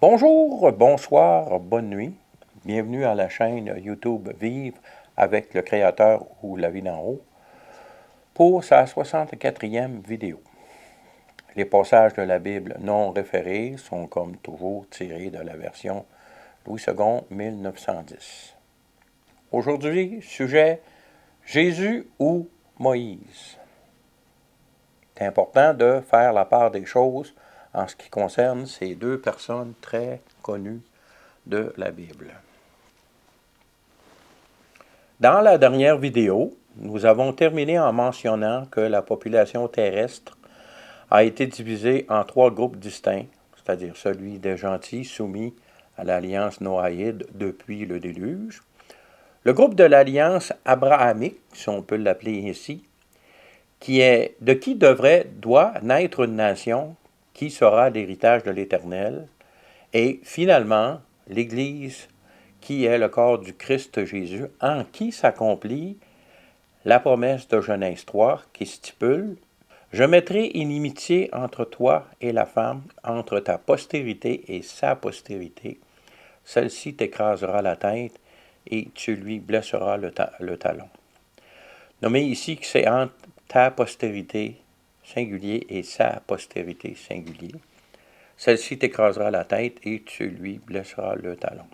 Bonjour, bonsoir, bonne nuit. Bienvenue à la chaîne YouTube Vivre avec le Créateur ou la vie d'en haut pour sa 64e vidéo. Les passages de la Bible non référés sont comme toujours tirés de la version Louis II 1910. Aujourd'hui, sujet Jésus ou Moïse. C'est important de faire la part des choses en ce qui concerne ces deux personnes très connues de la Bible. Dans la dernière vidéo, nous avons terminé en mentionnant que la population terrestre a été divisée en trois groupes distincts, c'est-à-dire celui des gentils soumis à l'alliance noaïde depuis le déluge, le groupe de l'alliance abrahamique, si on peut l'appeler ainsi, de qui doit naître une nation qui sera l'héritage de l'Éternel, et finalement l'Église qui est le corps du Christ Jésus, en qui s'accomplit la promesse de Genèse 3 qui stipule « Je mettrai inimitié entre toi et la femme, entre ta postérité et sa postérité. Celle-ci t'écrasera la tête et tu lui blesseras le talon. » Nommé ici que c'est entre ta postérité singulier et sa postérité singulier. Celle-ci t'écrasera la tête et tu lui blesseras le talon.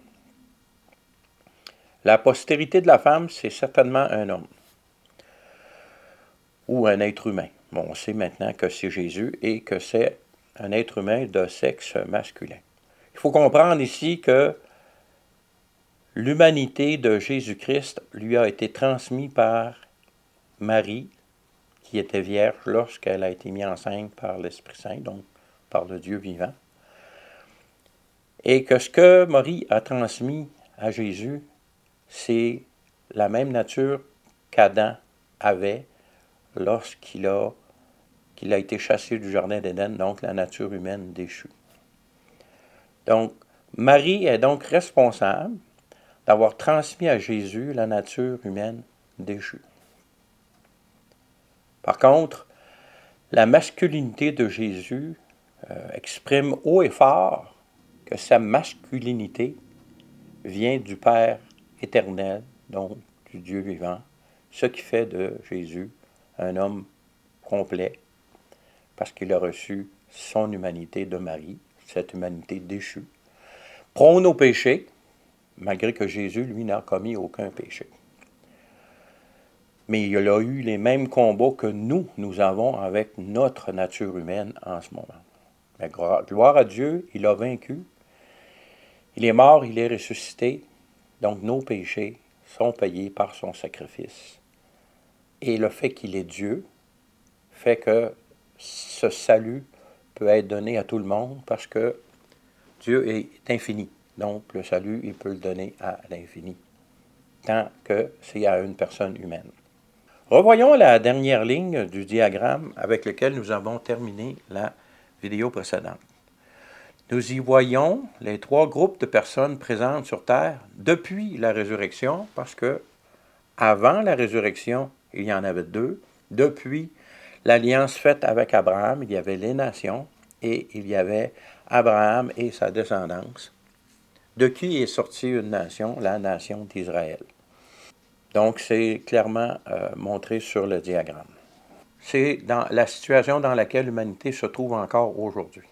La postérité de la femme, c'est certainement un homme ou un être humain. Bon, on sait maintenant que c'est Jésus et que c'est un être humain de sexe masculin. Il faut comprendre ici que l'humanité de Jésus-Christ lui a été transmise par Marie, qui était vierge lorsqu'elle a été mise enceinte par l'Esprit Saint, donc par le Dieu vivant. Et que ce que Marie a transmis à Jésus, c'est la même nature qu'Adam avait lorsqu'il a été chassé du jardin d'Éden, donc la nature humaine déchue. Donc, Marie est donc responsable d'avoir transmis à Jésus la nature humaine déchue. Par contre, la masculinité de Jésus exprime haut et fort que sa masculinité vient du Père éternel, donc du Dieu vivant, ce qui fait de Jésus un homme complet, parce qu'il a reçu son humanité de Marie, cette humanité déchue, prône au péché, malgré que Jésus, lui, n'a commis aucun péché. Mais il a eu les mêmes combats que nous avons avec notre nature humaine en ce moment. Mais gloire à Dieu, il a vaincu. Il est mort, il est ressuscité. Donc nos péchés sont payés par son sacrifice. Et le fait qu'il est Dieu fait que ce salut peut être donné à tout le monde parce que Dieu est infini. Donc le salut, il peut le donner à l'infini, tant que c'est à une personne humaine. Revoyons la dernière ligne du diagramme avec lequel nous avons terminé la vidéo précédente. Nous y voyons les trois groupes de personnes présentes sur Terre depuis la résurrection, parce que avant la résurrection, il y en avait deux. Depuis l'alliance faite avec Abraham, il y avait les nations et il y avait Abraham et sa descendance, de qui est sortie une nation, la nation d'Israël. Donc, c'est clairement montré sur le diagramme. C'est dans la situation dans laquelle l'humanité se trouve encore aujourd'hui.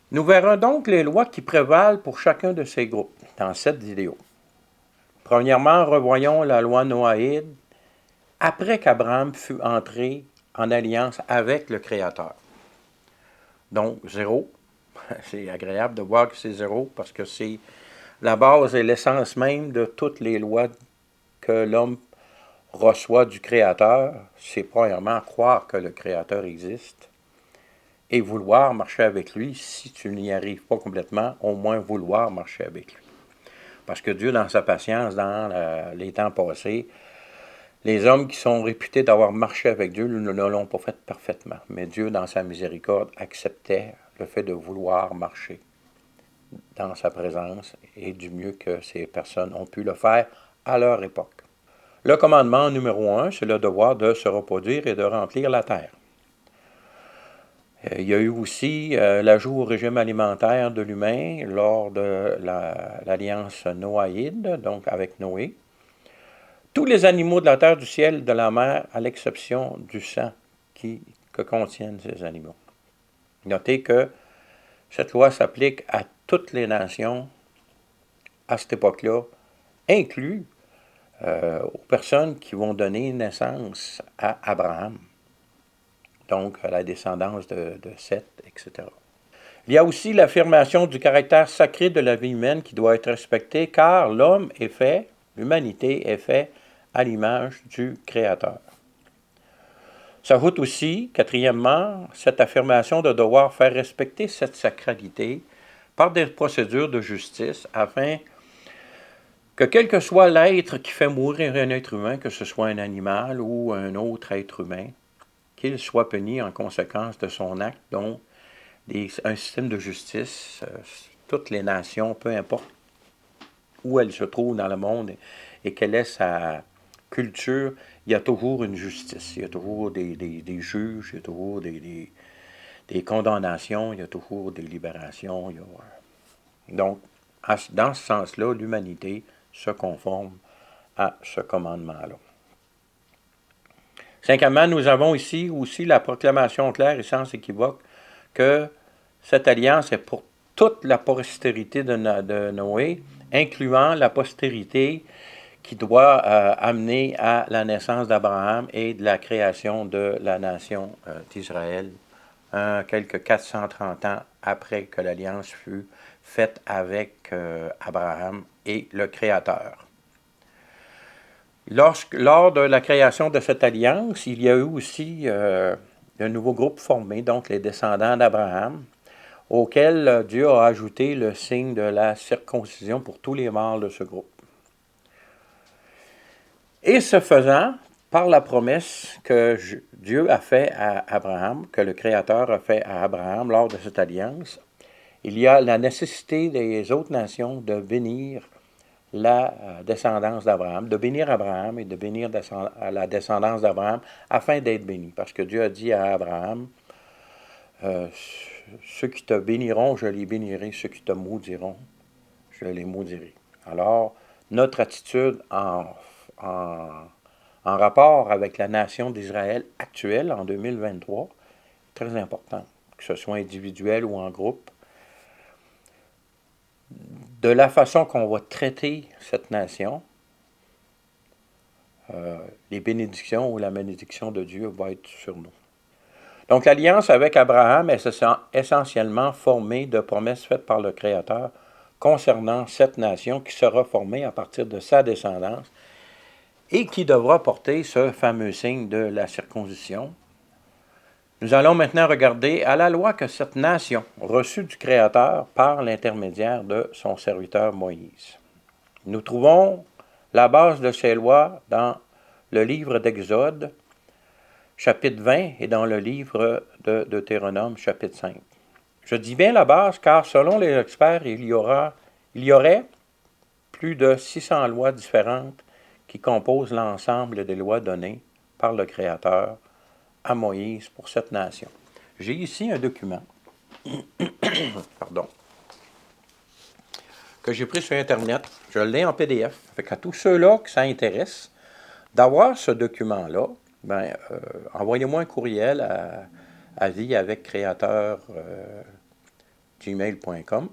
Nous verrons donc les lois qui prévalent pour chacun de ces groupes dans cette vidéo. Premièrement, revoyons la loi noaïde après qu'Abraham fut entré en alliance avec le Créateur. Donc, 0. C'est agréable de voir que c'est 0 parce que c'est la base et l'essence même de toutes les lois que l'homme reçoit du Créateur. C'est premièrement croire que le Créateur existe et vouloir marcher avec lui. Si tu n'y arrives pas complètement, au moins vouloir marcher avec lui. Parce que Dieu, dans sa patience, dans les temps passés, les hommes qui sont réputés d'avoir marché avec Dieu ne l'ont pas fait parfaitement. Mais Dieu, dans sa miséricorde, acceptait le fait de vouloir marcher dans sa présence et du mieux que ces personnes ont pu le faire à leur époque. Le commandement numéro 1, c'est le devoir de se reproduire et de remplir la terre. Il y a eu aussi l'ajout au régime alimentaire de l'humain lors de l'alliance noaïde, donc avec Noé. Tous les animaux de la terre, du ciel, de la mer, à l'exception du sang que contiennent ces animaux. Notez que cette loi s'applique à toutes les nations à cette époque-là, inclus aux personnes qui vont donner naissance à Abraham, donc à la descendance de Seth, etc. Il y a aussi l'affirmation du caractère sacré de la vie humaine qui doit être respectée, car l'homme est fait, l'humanité est fait à l'image du Créateur. S'ajoute aussi, quatrièmement, cette affirmation de devoir faire respecter cette sacralité par des procédures de justice afin que quel que soit l'être qui fait mourir un être humain, que ce soit un animal ou un autre être humain, qu'il soit puni en conséquence de son acte, dont un système de justice, toutes les nations, peu importe où elles se trouvent dans le monde et quelle est sa culture, il y a toujours une justice, il y a toujours des juges, il y a toujours des condamnations, il y a toujours des libérations. Donc, dans ce sens-là, l'humanité se conforme à ce commandement-là. Cinquièmement, nous avons ici aussi la proclamation claire et sans équivoque que cette alliance est pour toute la postérité de Noé, incluant la postérité qui doit amener à la naissance d'Abraham et de la création de la nation d'Israël, quelques 430 ans après que l'alliance fut faite avec Abraham et le Créateur. Lors de la création de cette alliance, il y a eu aussi un nouveau groupe formé, donc les descendants d'Abraham, auquel Dieu a ajouté le signe de la circoncision pour tous les membres de ce groupe. Et ce faisant, par la promesse que Dieu a fait à Abraham, que le Créateur a fait à Abraham lors de cette alliance, il y a la nécessité des autres nations de bénir la descendance d'Abraham, de bénir Abraham et de bénir la descendance d'Abraham afin d'être bénis. Parce que Dieu a dit à Abraham, ceux qui te béniront, je les bénirai, ceux qui te maudiront, je les maudirai. Alors, notre attitude en rapport avec la nation d'Israël actuelle en 2023 est très importante, que ce soit individuel ou en groupe. De la façon qu'on va traiter cette nation, les bénédictions ou la malédiction de Dieu va être sur nous. Donc l'alliance avec Abraham est essentiellement formée de promesses faites par le Créateur concernant cette nation qui sera formée à partir de sa descendance et qui devra porter ce fameux signe de la circoncision. Nous allons maintenant regarder à la loi que cette nation reçut du Créateur par l'intermédiaire de son serviteur Moïse. Nous trouvons la base de ces lois dans le livre d'Exode, chapitre 20, et dans le livre de Deutéronome, chapitre 5. Je dis bien la base car selon les experts, il y aurait plus de 600 lois différentes qui composent l'ensemble des lois données par le Créateur à Moïse pour cette nation. J'ai ici un document que j'ai pris sur Internet. Je l'ai en PDF. Fait qu'à tous ceux-là que ça intéresse d'avoir ce document-là, envoyez-moi un courriel à vie-avec-créateur gmail.com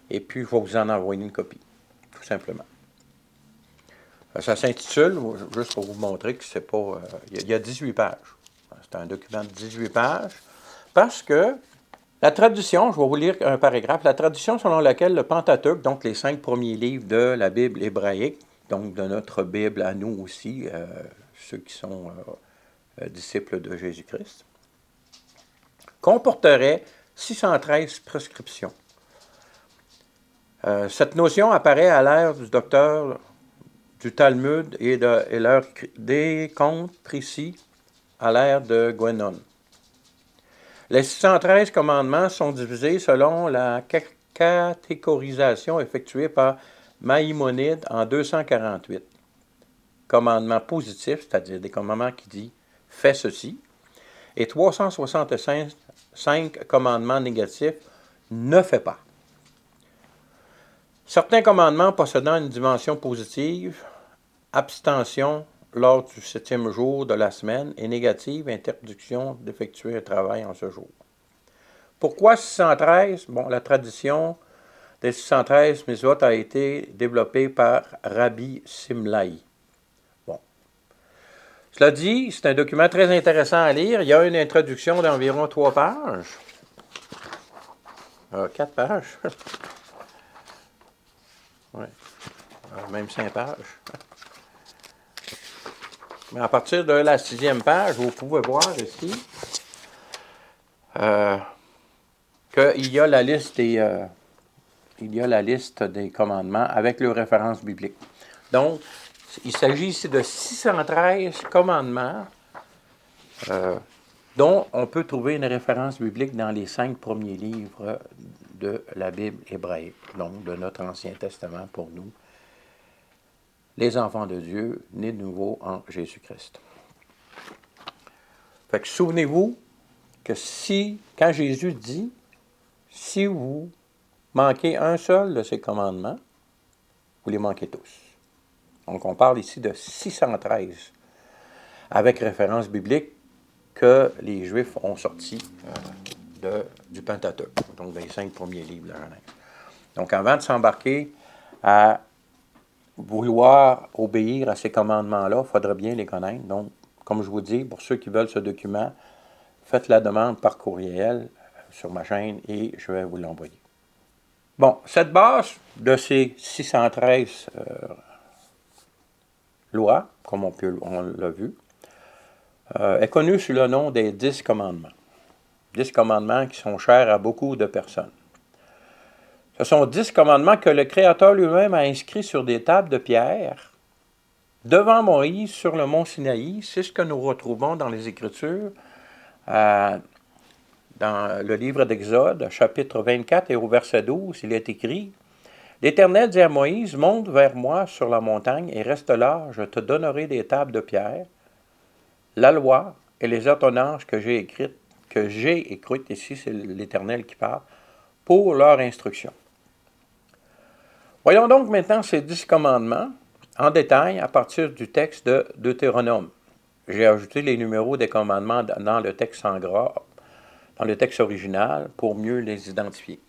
et puis je vais vous en envoyer une copie, tout simplement. Ça s'intitule, juste pour vous montrer que c'est pas... il y a 18 pages. C'est un document de 18 pages parce que la tradition, je vais vous lire un paragraphe, la tradition selon laquelle le Pentateuque, donc les 5 premiers livres de la Bible hébraïque, donc de notre Bible à nous aussi, ceux qui sont disciples de Jésus-Christ, comporterait 613 prescriptions. Cette notion apparaît à l'ère du docteur du Talmud et leur décompte précis à l'ère de Guénon. Les 613 commandements sont divisés selon la catégorisation effectuée par Maïmonide en 248. Commandements positifs, c'est-à-dire des commandements qui disent « fais ceci », et 365 commandements négatifs, ne fais pas. Certains commandements possédant une dimension positive, abstention lors du 7e jour de la semaine, et négative, interdiction d'effectuer un travail en ce jour. Pourquoi 613? Bon, la tradition des 613 mitzvot a été développée par Rabbi Simlaï. Bon. Cela dit, c'est un document très intéressant à lire. Il y a une introduction d'environ 3 pages. 4 pages. Oui. Même 5 pages. Mais à partir de la 6e page, vous pouvez voir ici qu'il y a la liste des commandements avec leurs références bibliques. Donc, il s'agit ici de 613 commandements dont on peut trouver une référence biblique dans les 5 premiers livres de la Bible hébraïque, donc de notre Ancien Testament pour nous, les enfants de Dieu, nés de nouveau en Jésus-Christ. Fait que souvenez-vous que quand Jésus dit, si vous manquez un seul de ces commandements, vous les manquez tous. Donc on parle ici de 613, avec référence biblique que les Juifs ont sorti du Pentateuque, donc des 5 premiers livres de la Genèse. Donc avant de s'embarquer à vouloir obéir à ces commandements-là, il faudrait bien les connaître. Donc, comme je vous dis, pour ceux qui veulent ce document, faites la demande par courriel sur ma chaîne et je vais vous l'envoyer. Bon, cette base de ces 613 lois, comme on l'a vu, est connue sous le nom des 10 commandements. 10 commandements qui sont chers à beaucoup de personnes. Ce sont 10 commandements que le Créateur lui-même a inscrits sur des tables de pierre devant Moïse sur le mont Sinaï. C'est ce que nous retrouvons dans les Écritures, dans le livre d'Exode, chapitre 24 et au verset 12, il est écrit « L'Éternel dit à Moïse, monte vers moi sur la montagne et reste là, je te donnerai des tables de pierre, la loi et les ordonnances que j'ai écrites, ici c'est l'Éternel qui parle, pour leur instruction. » Voyons donc maintenant ces 10 commandements en détail à partir du texte de Deutéronome. J'ai ajouté les numéros des commandements dans le texte en gras, dans le texte original, pour mieux les identifier.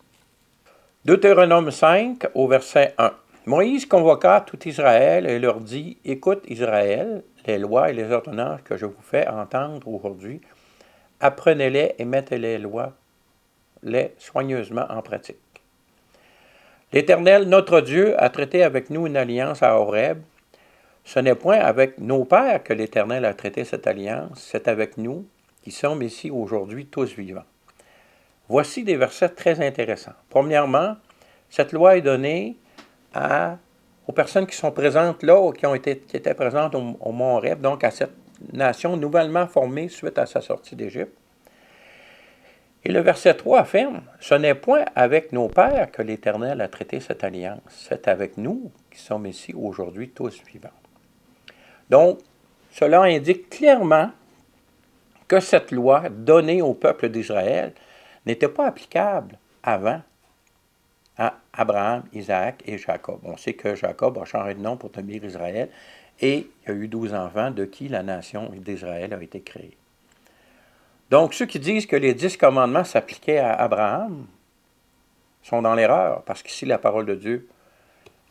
Deutéronome 5, au verset 1. Moïse convoqua tout Israël et leur dit, « Écoute Israël, les lois et les ordonnances que je vous fais entendre aujourd'hui, apprenez-les et mettez les lois soigneusement en pratique. L'Éternel, notre Dieu, a traité avec nous une alliance à Horeb. Ce n'est point avec nos pères que l'Éternel a traité cette alliance, c'est avec nous qui sommes ici aujourd'hui tous vivants. » Voici des versets très intéressants. Premièrement, cette loi est donnée aux personnes qui sont présentes là, qui étaient présentes au mont Horeb, donc à cette nation nouvellement formée suite à sa sortie d'Égypte. Et le verset 3 affirme, « Ce n'est point avec nos pères que l'Éternel a traité cette alliance, c'est avec nous qui sommes ici aujourd'hui tous vivants. » Donc, cela indique clairement que cette loi donnée au peuple d'Israël n'était pas applicable avant à Abraham, Isaac et Jacob. On sait que Jacob a changé de nom pour devenir Israël et il y a eu 12 enfants de qui la nation d'Israël a été créée. Donc, ceux qui disent que les 10 commandements s'appliquaient à Abraham sont dans l'erreur, parce qu'ici, la parole de Dieu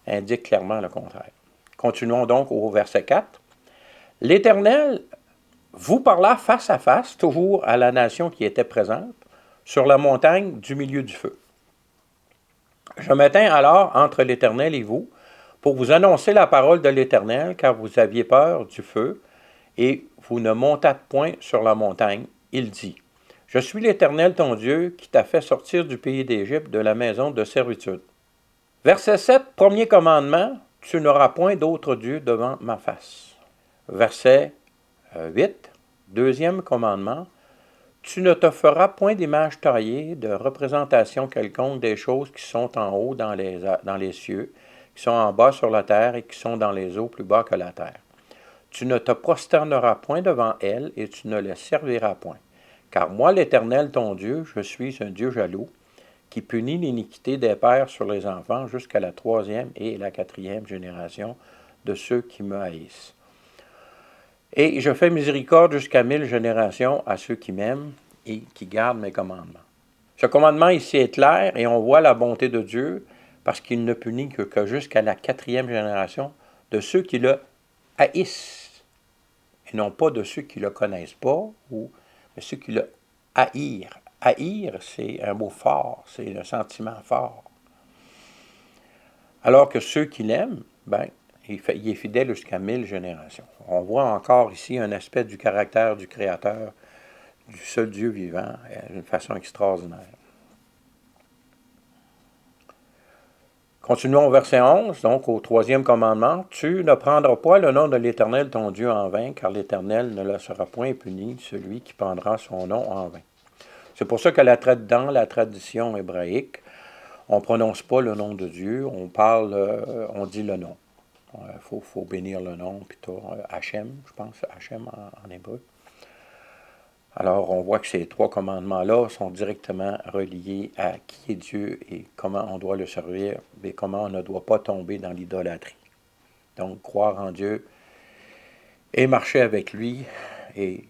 indique clairement le contraire. Continuons donc au verset 4. « L'Éternel vous parla face à face, toujours à la nation qui était présente, sur la montagne du milieu du feu. Je me tins alors entre l'Éternel et vous, pour vous annoncer la parole de l'Éternel, car vous aviez peur du feu, et vous ne montâtes point sur la montagne. Il dit, « Je suis l'Éternel ton Dieu, qui t'a fait sortir du pays d'Égypte, de la maison de servitude. » Verset 7, premier commandement, « Tu n'auras point d'autre Dieu devant ma face. » Verset 8, deuxième commandement, « Tu ne te feras point d'image taillée, de représentation quelconque des choses qui sont en haut dans les cieux, qui sont en bas sur la terre et qui sont dans les eaux plus bas que la terre. Tu ne te prosterneras point devant elles et tu ne les serviras point. Car moi, l'Éternel, ton Dieu, je suis un Dieu jaloux, qui punit l'iniquité des pères sur les enfants jusqu'à la 3e et la 4e génération de ceux qui me haïssent. Et je fais miséricorde jusqu'à 1000 générations à ceux qui m'aiment et qui gardent mes commandements. Ce commandement ici est clair et on voit la bonté de Dieu parce qu'il ne punit que jusqu'à la 4e génération de ceux qui le haïssent et non pas de ceux qui ne le connaissent pas, mais ceux qui le haïrent. Haïr, c'est un mot fort, c'est un sentiment fort. Alors que ceux qui l'aiment, il est fidèle jusqu'à 1000 générations. On voit encore ici un aspect du caractère du Créateur, du seul Dieu vivant, d'une façon extraordinaire. Continuons au verset 11, donc au 3e commandement. « Tu ne prendras pas le nom de l'Éternel ton Dieu en vain, car l'Éternel ne laissera point puni celui qui prendra son nom en vain. » C'est pour ça que dans la tradition hébraïque, on ne prononce pas le nom de Dieu, on dit le nom. Il faut bénir le nom, plutôt Hachem, je pense, Hachem en hébreu. Alors, on voit que ces 3 commandements-là sont directement reliés à qui est Dieu et comment on doit le servir, et comment on ne doit pas tomber dans l'idolâtrie. Donc, croire en Dieu et marcher avec lui, et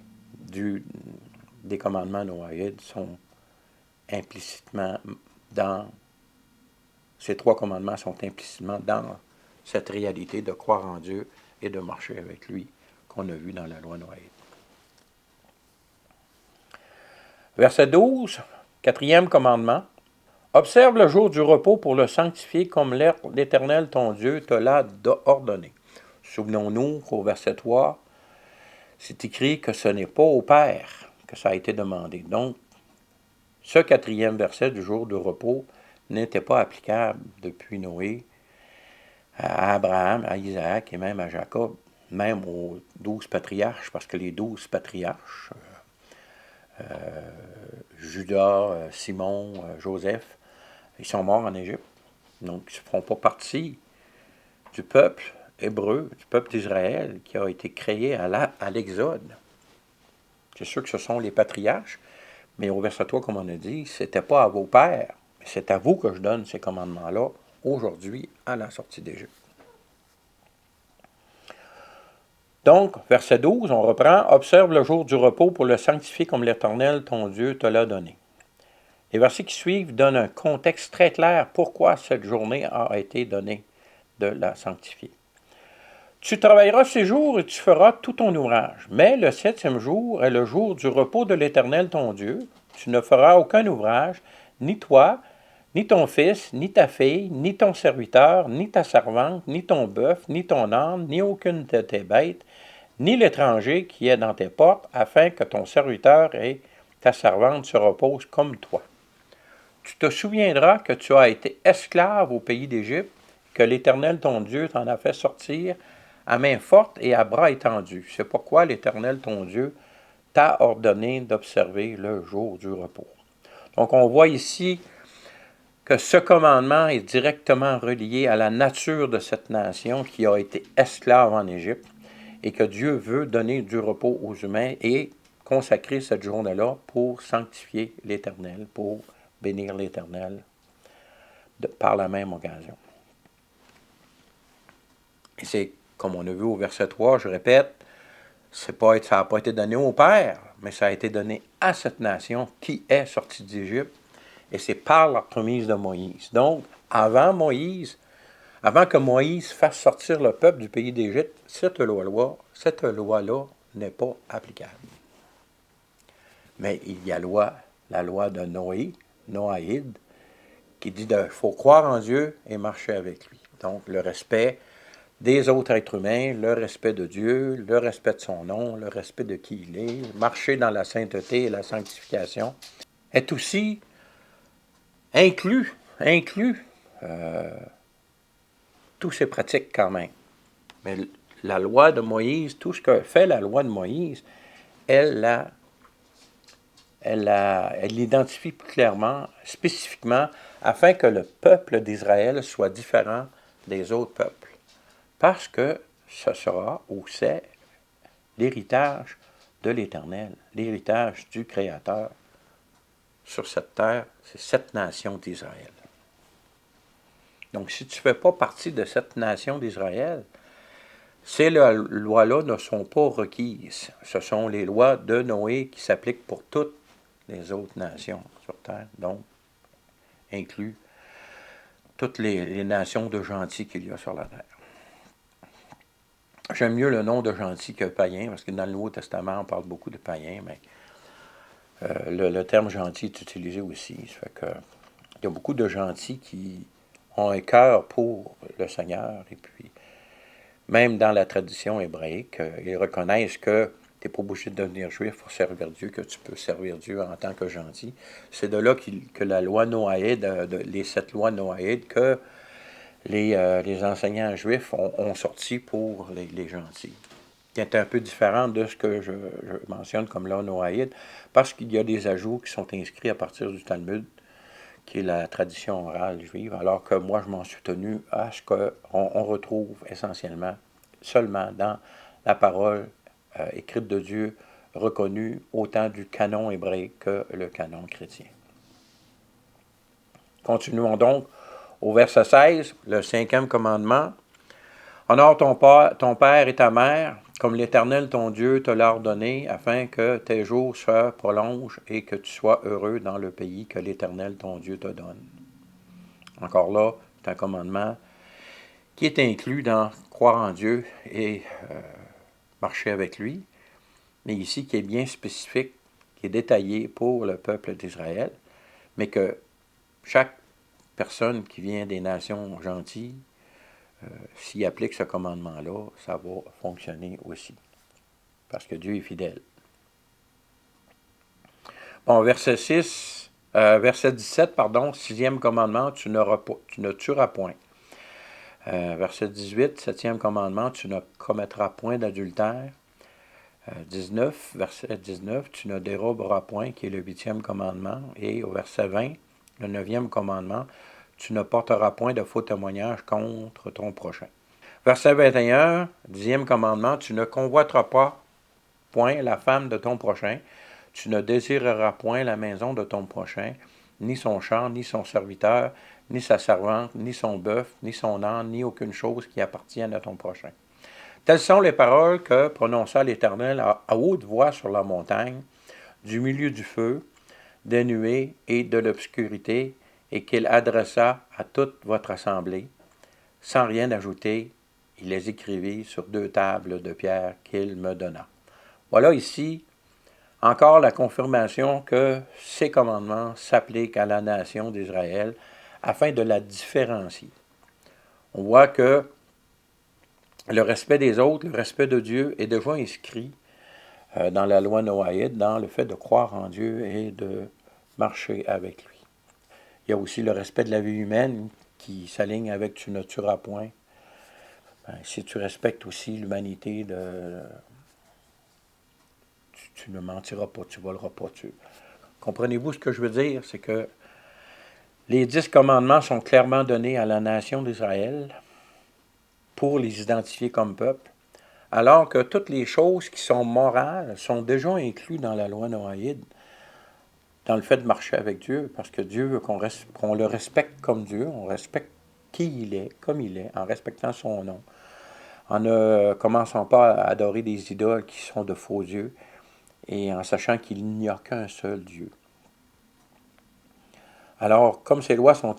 des commandements noaïdes sont implicitement ces 3 commandements sont implicitement dans cette réalité de croire en Dieu et de marcher avec lui qu'on a vu dans la loi noaïde. Verset 12, 4e commandement. « Observe le jour du repos pour le sanctifier comme l'Éternel ton Dieu te l'a ordonné. » Souvenons-nous qu'au verset 3, c'est écrit que ce n'est pas au Père que ça a été demandé. Donc, ce 4e verset du jour de repos n'était pas applicable depuis Noé à Abraham, à Isaac et même à Jacob, même aux 12 patriarches, parce que les 12 patriarches, Judas, Simon, Joseph, ils sont morts en Égypte. Donc, ils ne font pas partie du peuple hébreu, du peuple d'Israël qui a été créé à l'Exode. C'est sûr que ce sont les patriarches, mais au verset 3, comme on a dit, ce n'était pas à vos pères, mais c'est à vous que je donne ces commandements-là aujourd'hui à la sortie d'Égypte. Donc, verset 12, on reprend. « Observe le jour du repos pour le sanctifier comme l'Éternel, ton Dieu, te l'a donné. » Les versets qui suivent donnent un contexte très clair pourquoi cette journée a été donnée de la sanctifier. « Tu travailleras 6 jours et tu feras tout ton ouvrage. Mais le 7e jour est le jour du repos de l'Éternel, ton Dieu. Tu ne feras aucun ouvrage, ni toi, ni ton fils, ni ta fille, ni ton serviteur, ni ta servante, ni ton bœuf, ni ton âne, ni aucune de tes bêtes, ni l'étranger qui est dans tes portes, afin que ton serviteur et ta servante se reposent comme toi. Tu te souviendras que tu as été esclave au pays d'Égypte, que l'Éternel ton Dieu t'en a fait sortir à main forte et à bras étendus. C'est pourquoi l'Éternel ton Dieu t'a ordonné d'observer le jour du repos. » Donc on voit ici que ce commandement est directement relié à la nature de cette nation qui a été esclave en Égypte et que Dieu veut donner du repos aux humains et consacrer cette journée-là pour sanctifier l'Éternel, pour bénir l'Éternel par la même occasion. Et c'est, comme on a vu au verset 3, je répète, ça n'a pas été donné au Père, mais ça a été donné à cette nation qui est sortie d'Égypte, et c'est par l'entremise de Moïse. Donc, avant que Moïse fasse sortir le peuple du pays d'Égypte, cette loi-là n'est pas applicable. Mais il y a la loi de Noaïde, qui dit qu'il faut croire en Dieu et marcher avec lui. Donc, le respect des autres êtres humains, le respect de Dieu, le respect de son nom, le respect de qui il est, marcher dans la sainteté et la sanctification, est aussi inclus tous ces pratiques quand même. Mais la loi de Moïse, tout ce que fait la loi de Moïse, elle l'identifie plus clairement, spécifiquement, afin que le peuple d'Israël soit différent des autres peuples. Parce que ce sera ou c'est l'héritage de l'Éternel, l'héritage du Créateur sur cette terre, c'est cette nation d'Israël. Donc, si tu ne fais pas partie de cette nation d'Israël, ces lois-là ne sont pas requises. Ce sont les lois de Noé qui s'appliquent pour toutes les autres nations sur terre, donc inclus toutes les nations de gentils qu'il y a sur la terre. J'aime mieux le nom de gentil que païen, parce que dans le Nouveau Testament, on parle beaucoup de païens, mais le terme gentil est utilisé aussi. Ça fait que, il y a beaucoup de gentils qui ont un cœur pour le Seigneur, et puis, même dans la tradition hébraïque, ils reconnaissent que tu n'es pas obligé de devenir juif pour servir Dieu, que tu peux servir Dieu en tant que gentil. C'est de là que la loi noaïde, les 7 lois noaïdes, que les enseignants juifs ont sorti pour les gentils, qui est un peu différent de ce que je mentionne comme loi noaïde, parce qu'il y a des ajouts qui sont inscrits à partir du Talmud, qui est la tradition orale juive, alors que moi, je m'en suis tenu à ce qu'on retrouve essentiellement seulement dans la parole écrite de Dieu, reconnue autant du canon hébraïque que le canon chrétien. Continuons donc au verset 16, le 5e commandement. Honore ton père et ta mère, comme l'Éternel ton Dieu te l'a ordonné, afin que tes jours se prolongent et que tu sois heureux dans le pays que l'Éternel ton Dieu te donne. Encore là, c'est un commandement qui est inclus dans croire en Dieu et marcher avec lui, mais ici qui est bien spécifique, qui est détaillé pour le peuple d'Israël, mais que chaque personne qui vient des nations gentilles, s'il applique ce commandement-là, ça va fonctionner aussi, parce que Dieu est fidèle. Bon, verset 17, 6e commandement, tu ne tueras point. Verset 18, 7e commandement, tu ne commettras point d'adultère. 19, verset 19, tu ne déroberas point, qui est le 8e commandement. Et au verset 20, le 9e commandement, tu ne porteras point de faux témoignage contre ton prochain. Verset 21, 10e commandement, tu ne convoiteras pas point la femme de ton prochain, tu ne désireras point la maison de ton prochain, ni son champ, ni son serviteur, ni sa servante, ni son bœuf, ni son âne, ni aucune chose qui appartienne à ton prochain. Telles sont les paroles que prononça l'Éternel à haute voix sur la montagne, du milieu du feu, des nuées et de l'obscurité, et qu'il adressa à toute votre assemblée. Sans rien ajouter, il les écrivit sur 2 tables de pierre qu'il me donna. Voilà ici encore la confirmation que ces commandements s'appliquent à la nation d'Israël afin de la différencier. On voit que le respect des autres, le respect de Dieu est déjà inscrit dans la loi noaïde, dans le fait de croire en Dieu et de marcher avec lui. Il y a aussi le respect de la vie humaine qui s'aligne avec « tu ne tueras point ». Si tu respectes aussi l'humanité, tu ne mentiras pas, tu ne voleras pas. Comprenez-vous ce que je veux dire? C'est que les 10 commandements sont clairement donnés à la nation d'Israël pour les identifier comme peuple, alors que toutes les choses qui sont morales sont déjà incluses dans la loi noaïde, dans le fait de marcher avec Dieu, parce que Dieu veut qu'on le respecte comme Dieu, on respecte qui il est, comme il est, en respectant son nom, en ne commençant pas à adorer des idoles qui sont de faux dieux, et en sachant qu'il n'y a qu'un seul Dieu. Alors, comme ces lois sont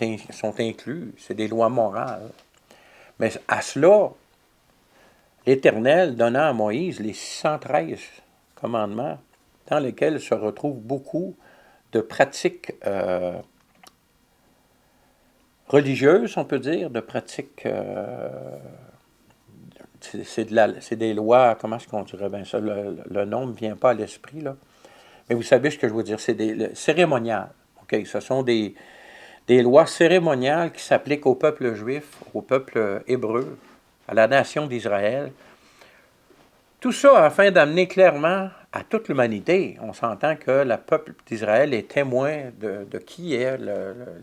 incluses, c'est des lois morales, mais à cela, l'Éternel donna à Moïse les 613 commandements dans lesquels se retrouvent beaucoup de pratiques religieuses, on peut dire, de pratiques... c'est des lois, comment est-ce qu'on dirait bien ça? Le nom ne me vient pas à l'esprit, là. Mais vous savez ce que je veux dire, c'est des cérémoniales. Okay? Ce sont des lois cérémoniales qui s'appliquent au peuple juif, au peuple hébreu, à la nation d'Israël. Tout ça afin d'amener clairement à toute l'humanité. On s'entend que le peuple d'Israël est témoin de qui est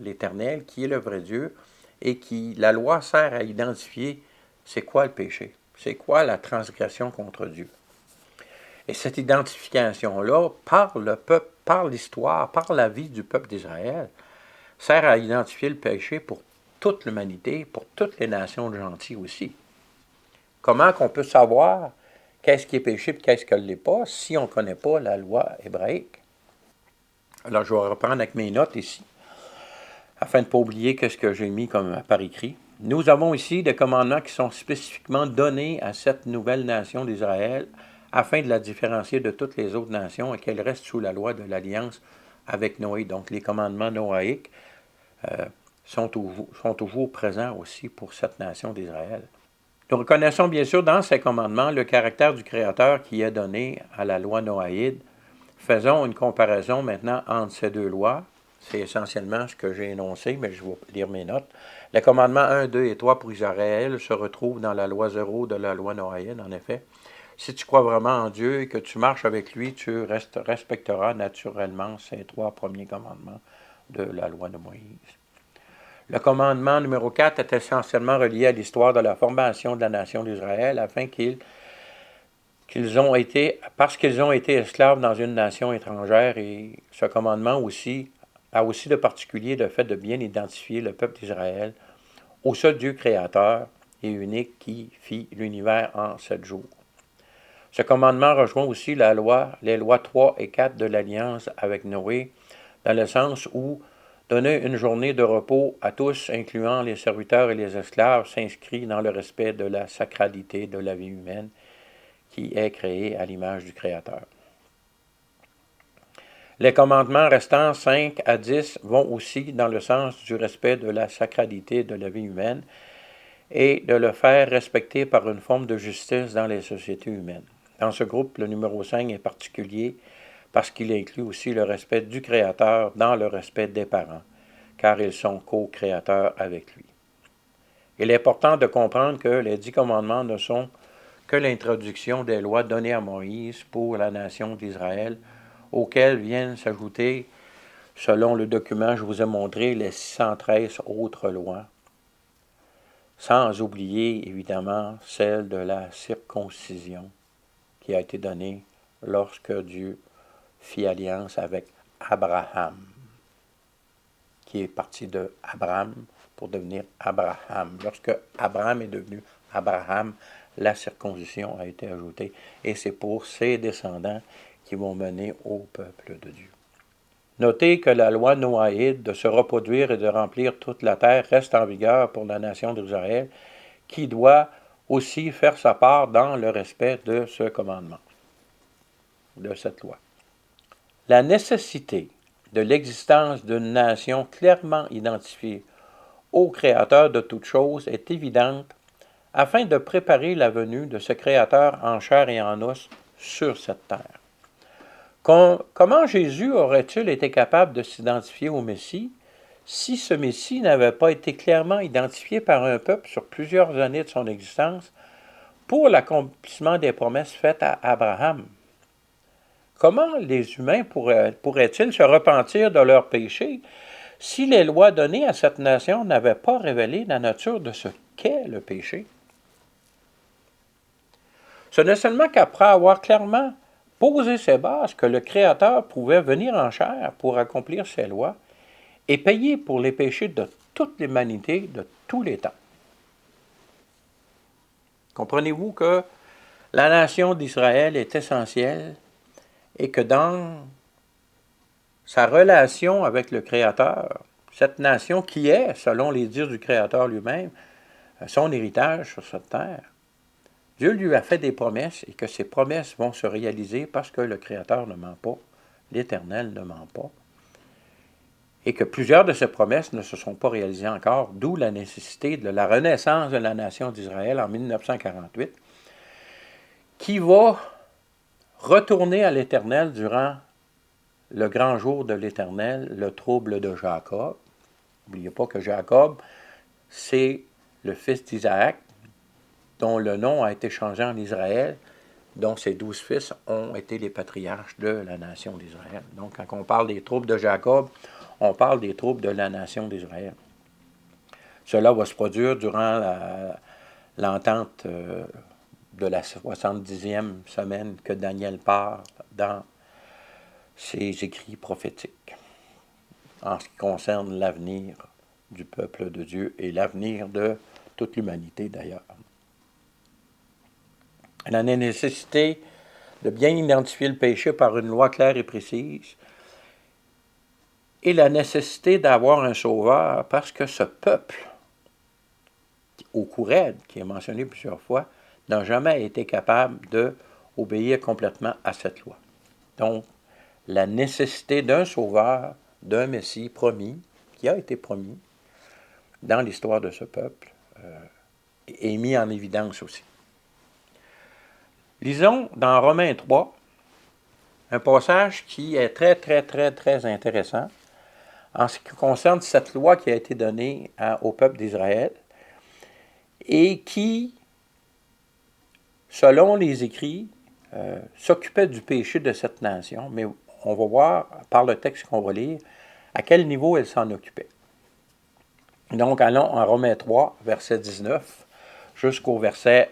l'Éternel, qui est le vrai Dieu, et qui la loi sert à identifier c'est quoi le péché, c'est quoi la transgression contre Dieu. Et cette identification-là, par le peuple, par l'histoire, par la vie du peuple d'Israël, sert à identifier le péché pour toute l'humanité, pour toutes les nations gentilles aussi. Comment qu'on peut savoir qu'est-ce qui est péché et qu'est-ce qui ne l'est pas si on ne connaît pas la loi hébraïque? Alors, je vais reprendre avec mes notes ici, afin de ne pas oublier ce que j'ai mis comme par écrit. Nous avons ici des commandements qui sont spécifiquement donnés à cette nouvelle nation d'Israël, afin de la différencier de toutes les autres nations et qu'elle reste sous la loi de l'alliance avec Noé. Donc, les commandements noaïques sont toujours présents aussi pour cette nation d'Israël. Nous reconnaissons bien sûr dans ces commandements le caractère du Créateur qui est donné à la loi noaïde. Faisons une comparaison maintenant entre ces deux lois. C'est essentiellement ce que j'ai énoncé, mais je vais lire mes notes. Les commandements 1, 2 et 3 pour Israël se retrouvent dans la loi 0 de la loi noaïde, en effet. Si tu crois vraiment en Dieu et que tu marches avec lui, tu respecteras naturellement ces 3 premiers commandements de la loi de Moïse. Le commandement numéro 4 est essentiellement relié à l'histoire de la formation de la nation d'Israël, afin parce qu'ils ont été esclaves dans une nation étrangère, et ce commandement aussi a aussi de particulier le fait de bien identifier le peuple d'Israël au seul Dieu créateur et unique qui fit l'univers en 7 jours. Ce commandement rejoint aussi les lois 3 et 4 de l'Alliance avec Noé, dans le sens où donner une journée de repos à tous, incluant les serviteurs et les esclaves, s'inscrit dans le respect de la sacralité de la vie humaine qui est créée à l'image du Créateur. Les commandements restants 5 à 10 vont aussi dans le sens du respect de la sacralité de la vie humaine et de le faire respecter par une forme de justice dans les sociétés humaines. Dans ce groupe, le numéro 5 est particulier parce qu'il inclut aussi le respect du Créateur dans le respect des parents, car ils sont co-créateurs avec lui. Il est important de comprendre que les 10 commandements ne sont que l'introduction des lois données à Moïse pour la nation d'Israël, auxquelles viennent s'ajouter, selon le document que je vous ai montré, les 613 autres lois, sans oublier évidemment celle de la circoncision qui a été donnée lorsque Dieu fit alliance avec Abraham, qui est parti de Abraham pour devenir Abraham. Lorsque Abraham est devenu Abraham, la circoncision a été ajoutée, et c'est pour ses descendants qui vont mener au peuple de Dieu. Notez que la loi noaïde de se reproduire et de remplir toute la terre reste en vigueur pour la nation d'Israël, qui doit aussi faire sa part dans le respect de ce commandement, de cette loi. La nécessité de l'existence d'une nation clairement identifiée au Créateur de toutes choses est évidente afin de préparer la venue de ce Créateur en chair et en os sur cette terre. Comment Jésus aurait-il été capable de s'identifier au Messie si ce Messie n'avait pas été clairement identifié par un peuple sur plusieurs années de son existence pour l'accomplissement des promesses faites à Abraham? Comment les humains pourraient-ils se repentir de leurs péchés si les lois données à cette nation n'avaient pas révélé la nature de ce qu'est le péché? Ce n'est seulement qu'après avoir clairement posé ses bases que le Créateur pouvait venir en chair pour accomplir ses lois et payer pour les péchés de toute l'humanité de tous les temps. Comprenez-vous que la nation d'Israël est essentielle et que dans sa relation avec le Créateur, cette nation qui est, selon les dires du Créateur lui-même, son héritage sur cette terre, Dieu lui a fait des promesses et que ces promesses vont se réaliser parce que le Créateur ne ment pas, l'Éternel ne ment pas, et que plusieurs de ces promesses ne se sont pas réalisées encore, d'où la nécessité de la renaissance de la nation d'Israël en 1948, qui va retourner à l'Éternel durant le grand jour de l'Éternel, le trouble de Jacob. N'oubliez pas que Jacob, c'est le fils d'Isaac, dont le nom a été changé en Israël, dont ses 12 fils ont été les patriarches de la nation d'Israël. Donc, quand on parle des troubles de Jacob, on parle des troubles de la nation d'Israël. Cela va se produire durant l'entente de la 70e semaine que Daniel parle dans ses écrits prophétiques, en ce qui concerne l'avenir du peuple de Dieu et l'avenir de toute l'humanité d'ailleurs. La nécessité de bien identifier le péché par une loi claire et précise et la nécessité d'avoir un sauveur parce que ce peuple, au Khoured, qui est mentionné plusieurs fois, n'a jamais été capable d'obéir complètement à cette loi. Donc, la nécessité d'un sauveur, d'un Messie promis, qui a été promis dans l'histoire de ce peuple, est mis en évidence aussi. Lisons dans Romains 3, un passage qui est très, très, très, très intéressant en ce qui concerne cette loi qui a été donnée au peuple d'Israël et qui, selon les écrits, s'occupait du péché de cette nation, mais on va voir, par le texte qu'on va lire, à quel niveau elle s'en occupait. Donc, allons en Romains 3, verset 19, jusqu'au verset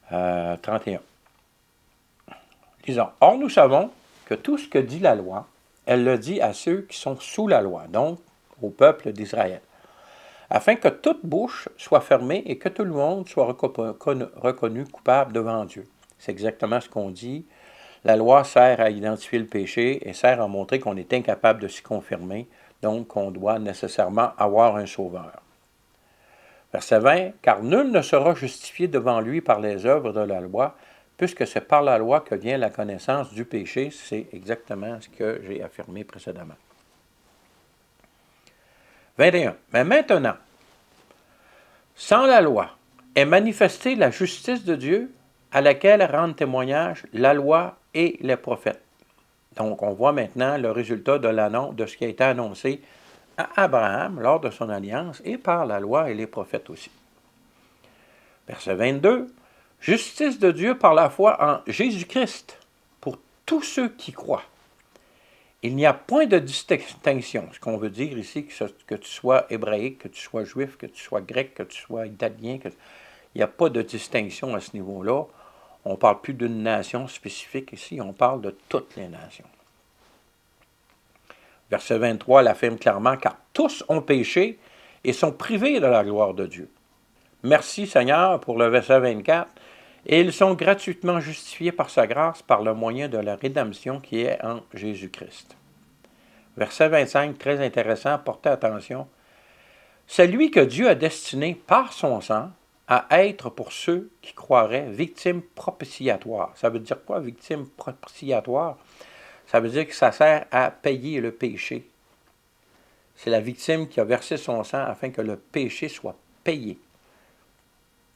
31. Lisons. Or, nous savons que tout ce que dit la loi, elle le dit à ceux qui sont sous la loi, donc au peuple d'Israël, afin que toute bouche soit fermée et que tout le monde soit reconnu coupable devant Dieu. C'est exactement ce qu'on dit. La loi sert à identifier le péché et sert à montrer qu'on est incapable de s'y confirmer, donc qu'on doit nécessairement avoir un sauveur. Verset 20, « Car nul ne sera justifié devant lui par les œuvres de la loi, puisque c'est par la loi que vient la connaissance du péché. » C'est exactement ce que j'ai affirmé précédemment. 21. « Mais maintenant, sans la loi, est manifestée la justice de Dieu, à laquelle rendent témoignage la loi et les prophètes. » Donc, on voit maintenant le résultat de ce qui a été annoncé à Abraham lors de son alliance et par la loi et les prophètes aussi. Verset 22. « Justice de Dieu par la foi en Jésus-Christ pour tous ceux qui croient. Il n'y a point de distinction. » Ce qu'on veut dire ici, que tu sois hébraïque, que tu sois juif, que tu sois grec, que tu sois italien, il n'y a pas de distinction à ce niveau-là. On ne parle plus d'une nation spécifique ici, on parle de toutes les nations. Verset 23 l'affirme clairement, « Car tous ont péché et sont privés de la gloire de Dieu. » Merci Seigneur pour le verset 24. « Et ils sont gratuitement justifiés par sa grâce par le moyen de la rédemption qui est en Jésus-Christ. » Verset 25, très intéressant, portez attention. « C'est lui que Dieu a destiné par son sang à être pour ceux qui croiraient victime propitiatoire. » Ça veut dire quoi, victime propitiatoire? Ça veut dire que ça sert à payer le péché. C'est la victime qui a versé son sang afin que le péché soit payé.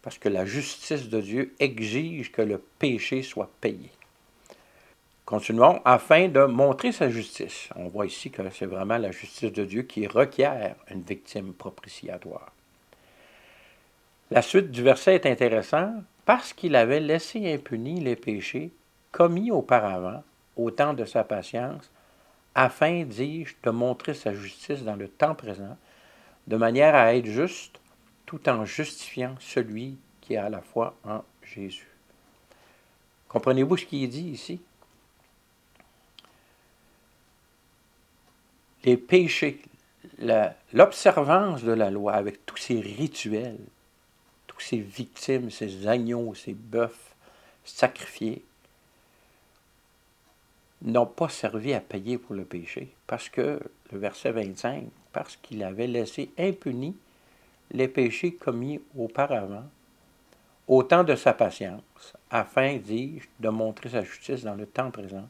Parce que la justice de Dieu exige que le péché soit payé. Continuons, afin de montrer sa justice. On voit ici que c'est vraiment la justice de Dieu qui requiert une victime propitiatoire. La suite du verset est intéressante. Parce qu'il avait laissé impunis les péchés commis auparavant, au temps de sa patience, afin, dis-je, de montrer sa justice dans le temps présent, de manière à être juste, tout en justifiant celui qui est à la foi en Jésus. Comprenez-vous ce qui est dit ici? Les péchés, l'observance de la loi avec tous ces rituels, toutes ces victimes, ces agneaux, ces bœufs sacrifiés, n'ont pas servi à payer pour le péché, parce que, le verset 25, parce qu'il avait laissé impunis les péchés commis auparavant, au temps de sa patience, afin, dis-je, de montrer sa justice dans le temps présent,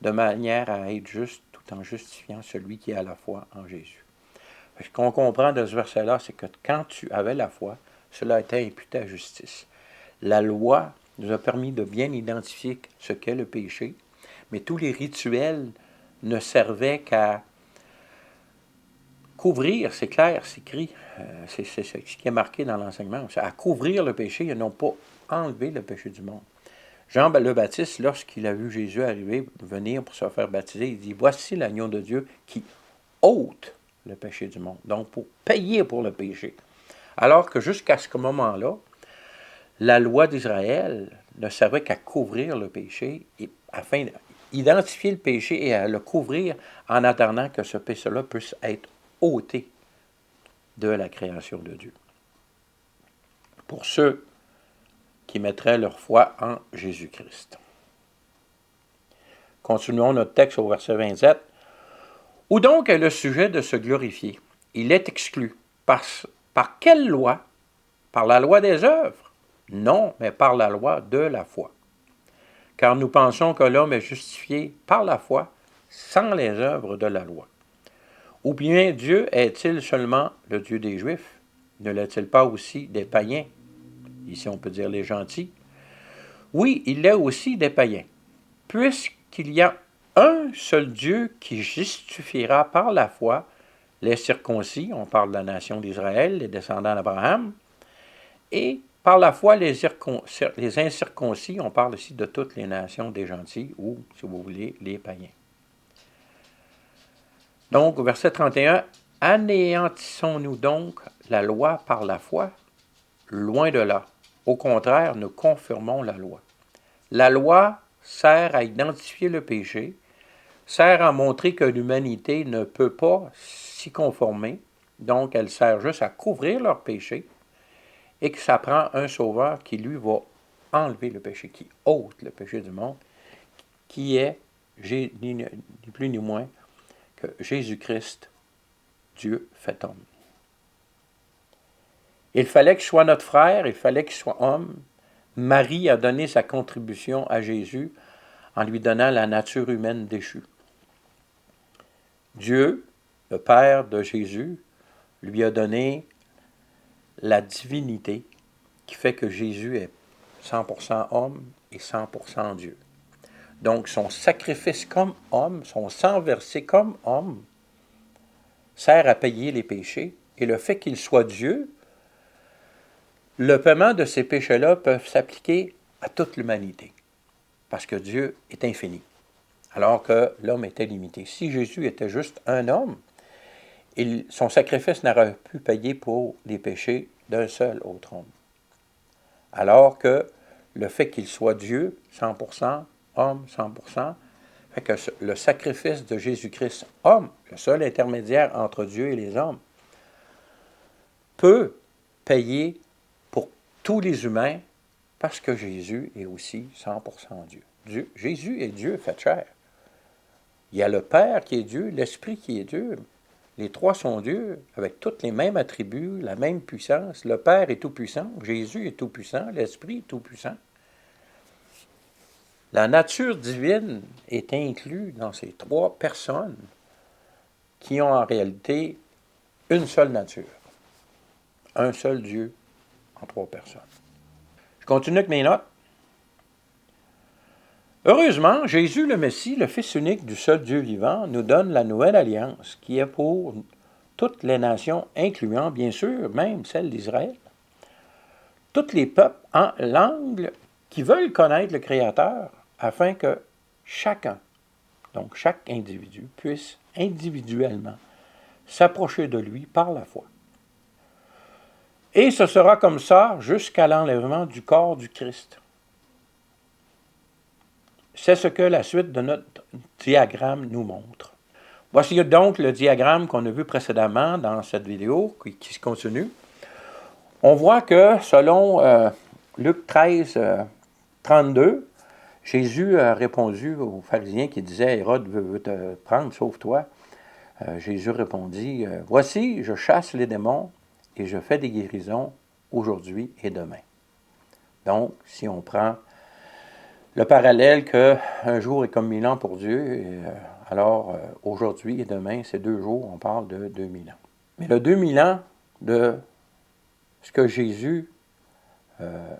de manière à être juste tout en justifiant celui qui a la foi en Jésus. Ce qu'on comprend de ce verset-là, c'est que quand tu avais la foi, cela était imputé à justice. La loi nous a permis de bien identifier ce qu'est le péché, mais tous les rituels ne servaient qu'à couvrir, c'est clair, c'est écrit, c'est ce qui est marqué dans l'enseignement, c'est à couvrir le péché et non pas enlever le péché du monde. Jean le Baptiste, lorsqu'il a vu Jésus arriver, venir pour se faire baptiser, il dit, « Voici l'agneau de Dieu qui ôte le péché du monde. » Donc, pour payer pour le péché. Alors que jusqu'à ce moment-là, la loi d'Israël ne servait qu'à couvrir le péché, afin d'identifier le péché et à le couvrir en attendant que ce péché-là puisse être ôté de la création de Dieu. Pour ceux qui mettraient leur foi en Jésus-Christ. Continuons notre texte au verset 27. Où donc est le sujet de se glorifier? Il est exclu. Par quelle loi? Par la loi des œuvres? Non, mais par la loi de la foi. Car nous pensons que l'homme est justifié par la foi sans les œuvres de la loi. Ou bien Dieu est-il seulement le Dieu des Juifs? Ne l'est-il pas aussi des païens? Ici on peut dire les gentils. Oui, il l'est aussi des païens. Puisqu'il y a un seul Dieu qui justifiera par la foi les circoncis, on parle de la nation d'Israël, les descendants d'Abraham, et par la foi les incirconcis, on parle ici de toutes les nations des gentils, ou, si vous voulez, les païens. Donc, au verset 31, anéantissons-nous donc la loi par la foi? Loin de là. Au contraire, nous confirmons la loi. La loi sert à identifier le péché, sert à montrer que l'humanité ne peut pas s'y conformer, donc elle sert juste à couvrir leur péché, et que ça prend un sauveur qui, lui, va enlever le péché, qui ôte le péché du monde, qui est ni plus ni moins que Jésus-Christ, Dieu fait homme. Il fallait qu'il soit notre frère, il fallait qu'il soit homme. Marie a donné sa contribution à Jésus en lui donnant la nature humaine déchue. Dieu, le Père de Jésus, lui a donné la divinité qui fait que Jésus est 100% homme et 100% Dieu. Donc son sacrifice comme homme, son sang versé comme homme, sert à payer les péchés, et le fait qu'il soit Dieu, le paiement de ces péchés-là peuvent s'appliquer à toute l'humanité, parce que Dieu est infini, alors que l'homme était limité. Si Jésus était juste un homme, son sacrifice n'aurait pu payer pour les péchés d'un seul autre homme. Alors que le fait qu'il soit Dieu, 100%, homme, 100%, fait que le sacrifice de Jésus-Christ, homme, le seul intermédiaire entre Dieu et les hommes, peut payer pour tous les humains parce que Jésus est aussi 100% Dieu. Jésus est Dieu fait chair. Il y a le Père qui est Dieu, l'Esprit qui est Dieu. Les trois sont Dieu, avec tous les mêmes attributs, la même puissance. Le Père est tout-puissant, Jésus est tout-puissant, l'Esprit est tout-puissant. La nature divine est inclue dans ces trois personnes qui ont en réalité une seule nature. Un seul Dieu en trois personnes. Je continue avec mes notes. Heureusement, Jésus le Messie, le Fils unique du seul Dieu vivant, nous donne la nouvelle alliance qui est pour toutes les nations, incluant bien sûr même celle d'Israël. Tous les peuples en langue qui veulent connaître le Créateur afin que chacun, donc chaque individu, puisse individuellement s'approcher de lui par la foi. Et ce sera comme ça jusqu'à l'enlèvement du corps du Christ. C'est ce que la suite de notre diagramme nous montre. Voici donc le diagramme qu'on a vu précédemment dans cette vidéo qui se continue. On voit que selon Luc 13, 32, Jésus a répondu aux pharisiens qui disaient « Hérode veut te prendre, sauve-toi ». Jésus répondit « Voici, je chasse les démons et je fais des guérisons aujourd'hui et demain. » Donc, si on prend le parallèle qu'un jour est comme 1000 ans pour Dieu, alors aujourd'hui et demain, c'est 2 jours, on parle de 2000 ans. Mais le 2000 ans de ce que Jésus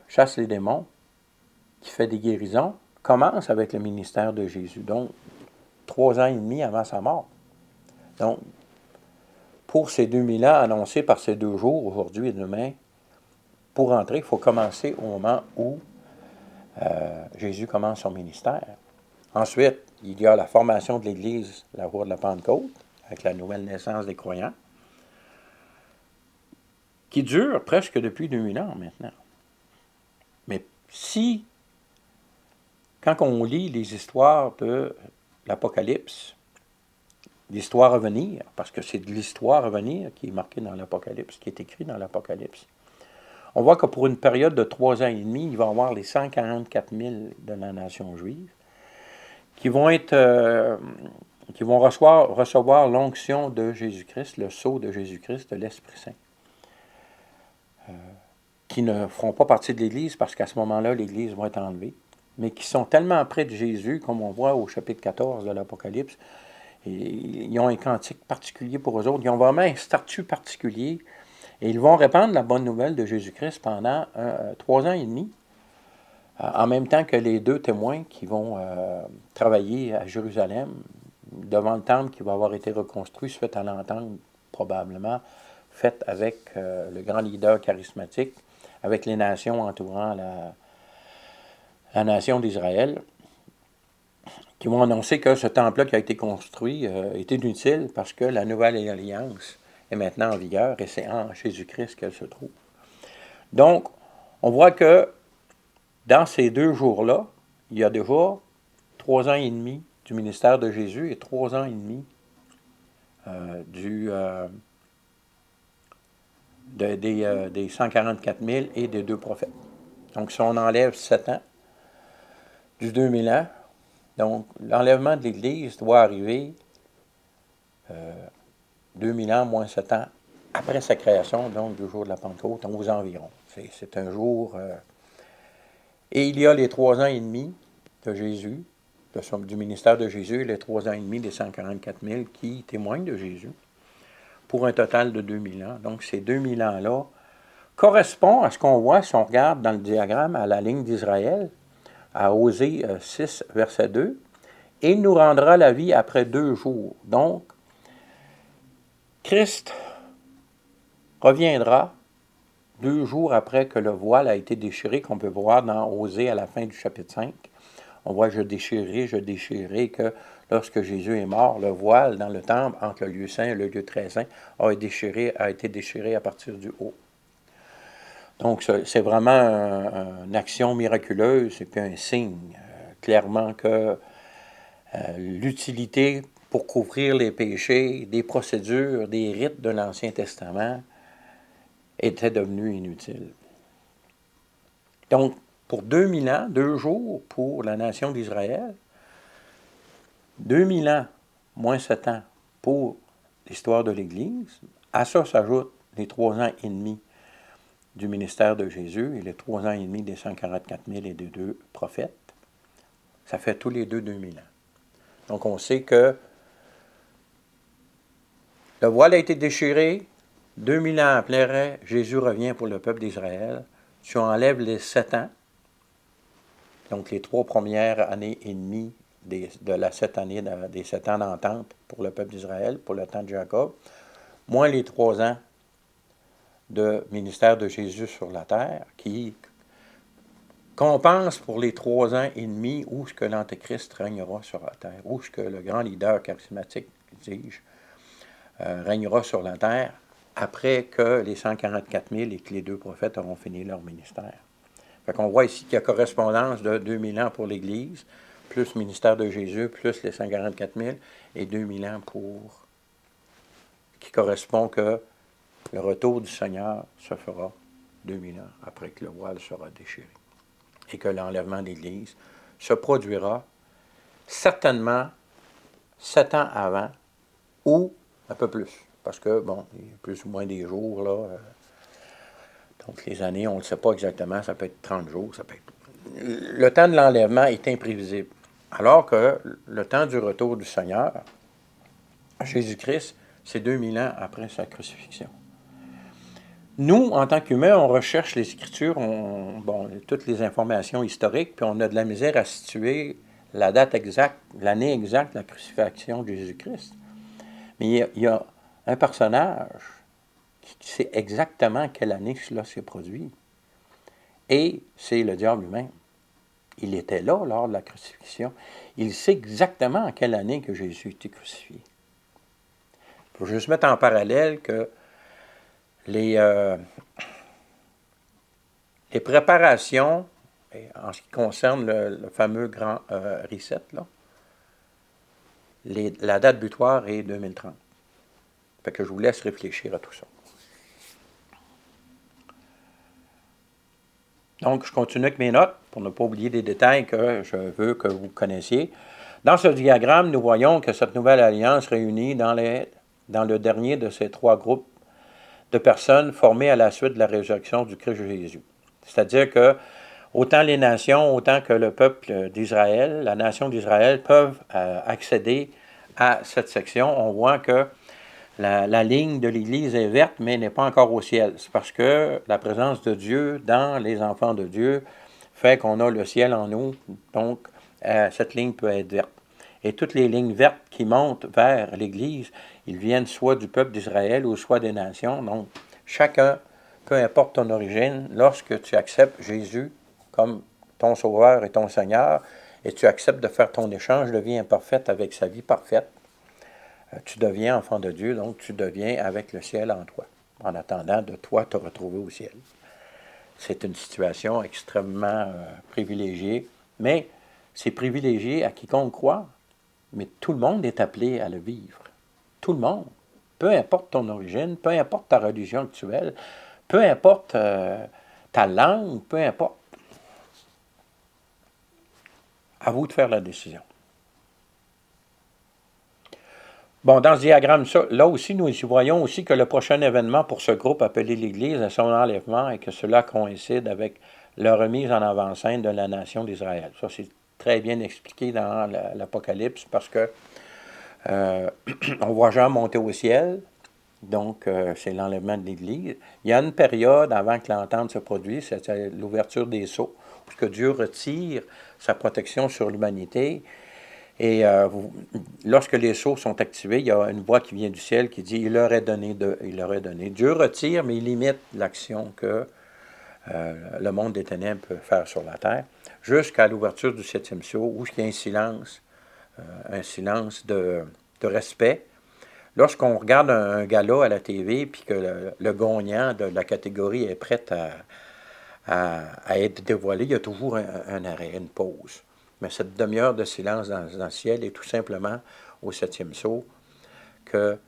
chasse les démons, qui fait des guérisons, commence avec le ministère de Jésus, donc 3 ans et demi avant sa mort. Donc, pour ces 2000 ans annoncés par ces 2 jours, aujourd'hui et demain, pour entrer, il faut commencer au moment où Jésus commence son ministère. Ensuite, il y a la formation de l'Église, la voie de la Pentecôte, avec la nouvelle naissance des croyants, qui dure presque depuis 2000 ans maintenant. Si, quand on lit les histoires de l'Apocalypse, l'histoire à venir, parce que c'est de l'histoire à venir qui est marquée dans l'Apocalypse, qui est écrit dans l'Apocalypse, on voit que pour une période de 3 ans et demi, il va y avoir les 144 000 de la nation juive qui vont recevoir l'onction de Jésus-Christ, le sceau de Jésus-Christ, de l'Esprit Saint, qui ne feront pas partie de l'Église parce qu'à ce moment-là, l'Église va être enlevée, mais qui sont tellement près de Jésus, comme on voit au chapitre 14 de l'Apocalypse, et ils ont un cantique particulier pour eux autres, ils ont vraiment un statut particulier, et ils vont répandre la bonne nouvelle de Jésus-Christ pendant 3 ans et demi, en même temps que les 2 témoins qui vont travailler à Jérusalem, devant le temple qui va avoir été reconstruit suite à l'entente, probablement, faite avec le grand leader charismatique, avec les nations entourant la nation d'Israël, qui vont annoncer que ce temple-là qui a été construit est inutile parce que la nouvelle alliance est maintenant en vigueur et c'est en Jésus-Christ qu'elle se trouve. Donc, on voit que dans ces 2 jours-là, il y a déjà 3 ans et demi du ministère de Jésus et 3 ans et demi des 144 000 et des 2 prophètes. Donc, si on enlève 7 ans du 2000 ans, donc l'enlèvement de l'Église doit arriver 2000 ans moins 7 ans après sa création, donc du jour de la Pentecôte, aux environs. C'est un jour... et il y a les 3 ans et demi de Jésus, du ministère de Jésus, les 3 ans et demi des 144 000 qui témoignent de Jésus, pour un total de 2000 ans. Donc, ces 2000 ans-là correspondent à ce qu'on voit, si on regarde dans le diagramme, à la ligne d'Israël, à Osée 6, verset 2, « Et il nous rendra la vie après 2 jours. » Donc, Christ reviendra 2 jours après que le voile a été déchiré, qu'on peut voir dans Osée à la fin du chapitre 5. On voit « je déchirerai » que lorsque Jésus est mort, le voile dans le temple, entre le lieu saint et le lieu très saint, a été déchiré à partir du haut. Donc, c'est vraiment une action miraculeuse et puis un signe, clairement, que l'utilité pour couvrir les péchés, des procédures, des rites de l'Ancien Testament était devenue inutile. Donc, pour 2000 ans, 2 jours pour la nation d'Israël, 2000 ans moins 7 ans pour l'histoire de l'Église. À ça s'ajoutent les 3 ans et demi du ministère de Jésus et les 3 ans et demi des 144 000 et des 2 prophètes. Ça fait tous les 2000 ans. Donc, on sait que le voile a été déchiré. 2000 ans après, Jésus revient pour le peuple d'Israël. Tu enlèves les 7 ans, donc les 3 premières années et demie de la 7 années, des 7 ans d'entente pour le peuple d'Israël, pour le temps de Jacob, moins les 3 ans de ministère de Jésus sur la terre, qui compense pour les 3 ans et demi où ce que l'Antéchrist régnera sur la terre, où ce que le grand leader charismatique, dis-je, régnera sur la terre après que les 144 000 et que les 2 prophètes auront fini leur ministère. Fait qu'on voit ici qu'il y a correspondance de 2000 ans pour l'Église, plus le ministère de Jésus, plus les 144 000 et 2000 ans pour... qui correspond que le retour du Seigneur se fera 2000 ans après que le voile sera déchiré et que l'enlèvement de l'Église se produira certainement 7 ans avant ou un peu plus. Parce que, bon, il y a plus ou moins des jours, là. Donc, les années, on ne le sait pas exactement. Ça peut être 30 jours, ça peut être... Le temps de l'enlèvement est imprévisible. Alors que le temps du retour du Seigneur, Jésus-Christ, c'est 2000 ans après sa crucifixion. Nous, en tant qu'humains, on recherche les Écritures, toutes les informations historiques, puis on a de la misère à situer la date exacte, l'année exacte de la crucifixion de Jésus-Christ. Mais il y a un personnage qui sait exactement quelle année cela s'est produit. Et c'est le diable lui-même. Il était là lors de la crucifixion. Il sait exactement en quelle année que Jésus a été crucifié. Il faut juste mettre en parallèle que les préparations Et en ce qui concerne le fameux grand reset, là, la date butoir est 2030. Fait que je vous laisse réfléchir à tout ça. Donc, je continue avec mes notes pour ne pas oublier des détails que je veux que vous connaissiez. Dans ce diagramme, nous voyons que cette nouvelle alliance réunit dans le dernier de ces trois groupes de personnes formés à la suite de la résurrection du Christ Jésus. C'est-à-dire que autant les nations, autant que le peuple d'Israël, la nation d'Israël, peuvent accéder à cette section. On voit que la ligne de l'Église est verte, mais n'est pas encore au ciel. C'est parce que la présence de Dieu dans les enfants de Dieu fait qu'on a le ciel en nous. Donc, cette ligne peut être verte. Et toutes les lignes vertes qui montent vers l'Église, ils viennent soit du peuple d'Israël ou soit des nations. Donc, chacun, peu importe ton origine, lorsque tu acceptes Jésus comme ton Sauveur et ton Seigneur, et tu acceptes de faire ton échange de vie imparfaite avec sa vie parfaite, tu deviens enfant de Dieu, donc tu deviens avec le ciel en toi, en attendant de toi te retrouver au ciel. C'est une situation extrêmement privilégiée, mais c'est privilégié à quiconque croit, mais tout le monde est appelé à le vivre. Tout le monde. Peu importe ton origine, peu importe ta religion actuelle, peu importe ta langue, peu importe. À vous de faire la décision. Bon, dans ce diagramme, là aussi, nous voyons aussi que le prochain événement pour ce groupe appelé l'Église est son enlèvement et que cela coïncide avec la remise en avant-scène de la nation d'Israël. Ça, c'est très bien expliqué dans l'Apocalypse parce que on voit Jean monter au ciel, donc c'est l'enlèvement de l'Église. Il y a une période avant que l'entente se produise, c'est l'ouverture des sceaux, puisque Dieu retire sa protection sur l'humanité. Et lorsque les sceaux sont activés, il y a une voix qui vient du ciel qui dit « Il leur est donné il leur est donné ». Dieu retire, mais il limite l'action que le monde des ténèbres peut faire sur la terre, jusqu'à l'ouverture du septième sceau, où il y a un silence de respect. Lorsqu'on regarde un gala à la TV, puis que le gagnant de la catégorie est prêt à être dévoilé, il y a toujours un arrêt, une pause. Mais cette demi-heure de silence dans le ciel est tout simplement au septième sceau que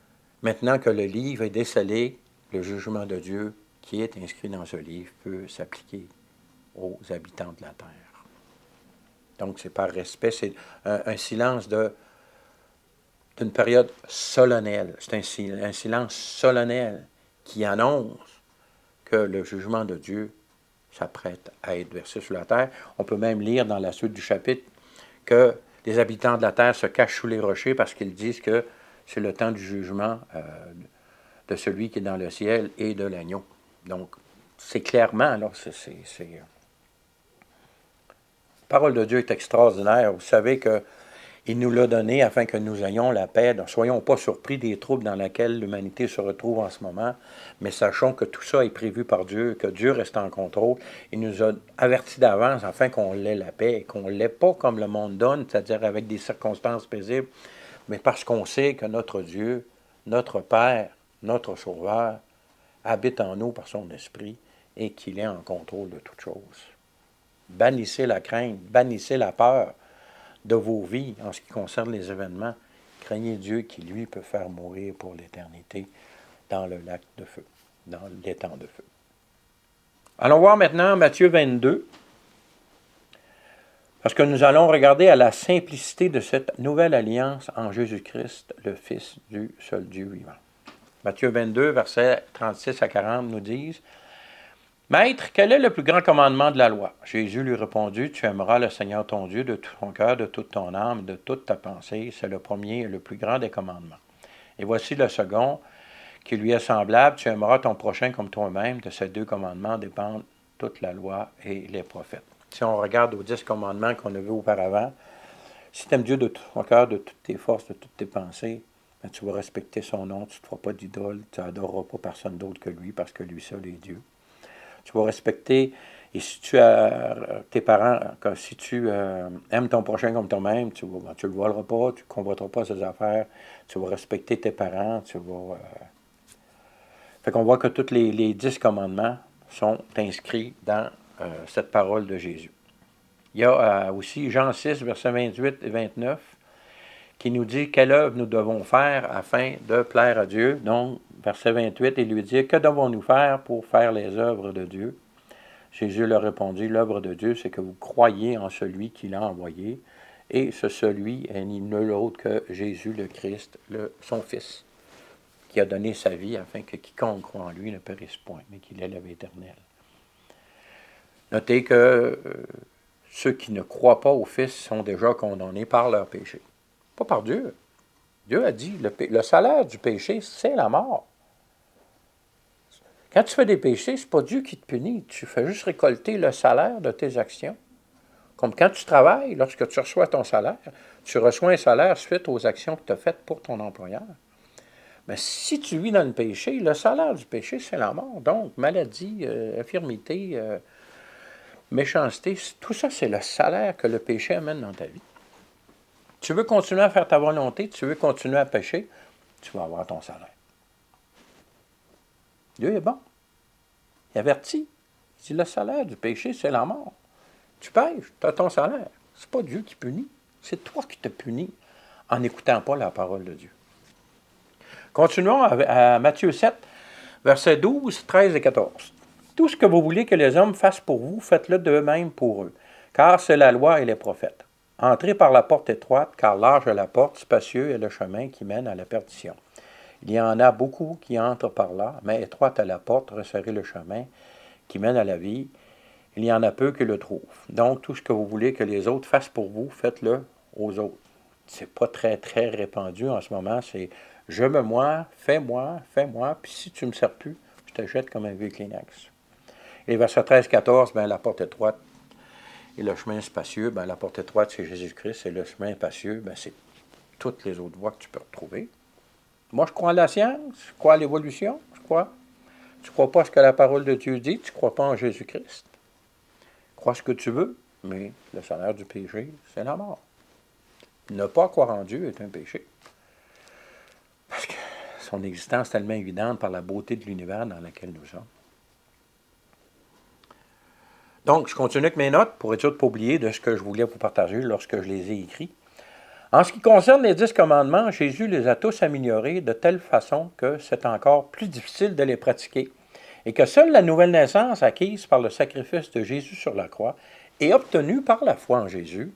maintenant que le livre est décelé, le jugement de Dieu qui est inscrit dans ce livre peut s'appliquer aux habitants de la terre. Donc c'est par respect, c'est un silence d'une période solennelle. C'est un silence solennel qui annonce que le jugement de Dieu s'apprête à être versé sur la terre. On peut même lire dans la suite du chapitre que les habitants de la terre se cachent sous les rochers parce qu'ils disent que c'est le temps du jugement de celui qui est dans le ciel et de l'agneau. Donc, c'est clairement, là, la parole de Dieu est extraordinaire. Vous savez qu'il nous l'a donné afin que nous ayons la paix. Ne soyons pas surpris des troubles dans lesquels l'humanité se retrouve en ce moment, mais sachons que tout ça est prévu par Dieu, que Dieu reste en contrôle. Il nous a avertis d'avance afin qu'on ait la paix, et qu'on ne l'ait pas comme le monde donne, c'est-à-dire avec des circonstances paisibles, mais parce qu'on sait que notre Dieu, notre Père, notre Sauveur, habite en nous par son esprit et qu'il est en contrôle de toutes choses. Bannissez la crainte, bannissez la peur de vos vies en ce qui concerne les événements. Craignez Dieu qui, lui, peut faire mourir pour l'éternité dans le lac de feu, dans l'étang de feu. Allons voir maintenant Matthieu 22, parce que nous allons regarder à la simplicité de cette nouvelle alliance en Jésus-Christ, le Fils du seul Dieu vivant. Matthieu 22, versets 36 à 40 nous disent « Maître, quel est le plus grand commandement de la loi? » Jésus lui répondit, « Tu aimeras le Seigneur ton Dieu de tout ton cœur, de toute ton âme, de toute ta pensée. C'est le premier et le plus grand des commandements. Et voici le second, qui lui est semblable. Tu aimeras ton prochain comme toi-même. De ces deux commandements dépendent toute la loi et les prophètes. » Si on regarde aux 10 commandements qu'on a vus auparavant, si tu aimes Dieu de tout ton cœur, de toutes tes forces, de toutes tes pensées, ben tu vas respecter son nom, tu ne te feras pas d'idole, tu n'adoreras pas personne d'autre que lui, parce que lui seul est Dieu. Tu vas respecter, et si tu as tes parents, si tu aimes ton prochain comme toi-même, tu ne le voleras pas, tu ne convoiteras pas ses affaires, tu vas respecter tes parents, tu vas... Fait qu'on voit que tous les 10 commandements sont inscrits dans cette parole de Jésus. Il y a aussi Jean 6, versets 28 et 29, qui nous dit quelle œuvre nous devons faire afin de plaire à Dieu. Donc, verset 28, il lui dit, que devons-nous faire pour faire les œuvres de Dieu? Jésus leur répondit, l'œuvre de Dieu, c'est que vous croyez en celui qui l'a envoyé, et ce celui est ni nul autre que Jésus le Christ, son Fils, qui a donné sa vie afin que quiconque croit en lui ne périsse point, mais qu'il ait la vie éternelle. Notez que ceux qui ne croient pas au Fils sont déjà condamnés par leur péché. Pas par Dieu. Dieu a dit, le salaire du péché, c'est la mort. Quand tu fais des péchés, ce n'est pas Dieu qui te punit. Tu fais juste récolter le salaire de tes actions. Comme quand tu travailles, lorsque tu reçois ton salaire, tu reçois un salaire suite aux actions que tu as faites pour ton employeur. Mais si tu vis dans le péché, le salaire du péché, c'est la mort. Donc, maladie, infirmité, méchanceté, tout ça, c'est le salaire que le péché amène dans ta vie. Tu veux continuer à faire ta volonté, tu veux continuer à pécher, tu vas avoir ton salaire. Dieu est bon. Il avertit. Il dit, le salaire du péché, c'est la mort. Tu pêches, tu as ton salaire. Ce n'est pas Dieu qui punit. C'est toi qui te punis en n'écoutant pas la parole de Dieu. Continuons à Matthieu 7, versets 12, 13 et 14. Tout ce que vous voulez que les hommes fassent pour vous, faites-le d'eux-mêmes pour eux, car c'est la loi et les prophètes. Entrez par la porte étroite, car large est la porte, spacieux est le chemin qui mène à la perdition. Il y en a beaucoup qui entrent par là, mais étroite est la porte, resserrez le chemin qui mène à la vie. Il y en a peu qui le trouvent. Donc, tout ce que vous voulez que les autres fassent pour vous, faites-le aux autres. C'est pas très, très répandu en ce moment. C'est je me moi, fais-moi, puis si tu ne me sers plus, je te jette comme un vieux Kleenex. Et verset 13-14, la porte étroite et le chemin spacieux, la porte étroite, c'est Jésus-Christ, et le chemin spacieux, c'est toutes les autres voies que tu peux retrouver. Moi, je crois en la science, je crois à l'évolution, je crois. Tu ne crois pas à ce que la parole de Dieu dit, tu ne crois pas en Jésus-Christ. Crois ce que tu veux, mais le salaire du péché, c'est la mort. Ne pas croire en Dieu est un péché. Parce que son existence est tellement évidente par la beauté de l'univers dans lequel nous sommes. Donc, je continue avec mes notes pour être sûr de ne pas oublier de ce que je voulais vous partager lorsque je les ai écrits. En ce qui concerne les 10 commandements, Jésus les a tous améliorés de telle façon que c'est encore plus difficile de les pratiquer et que seule la nouvelle naissance acquise par le sacrifice de Jésus sur la croix et obtenue par la foi en Jésus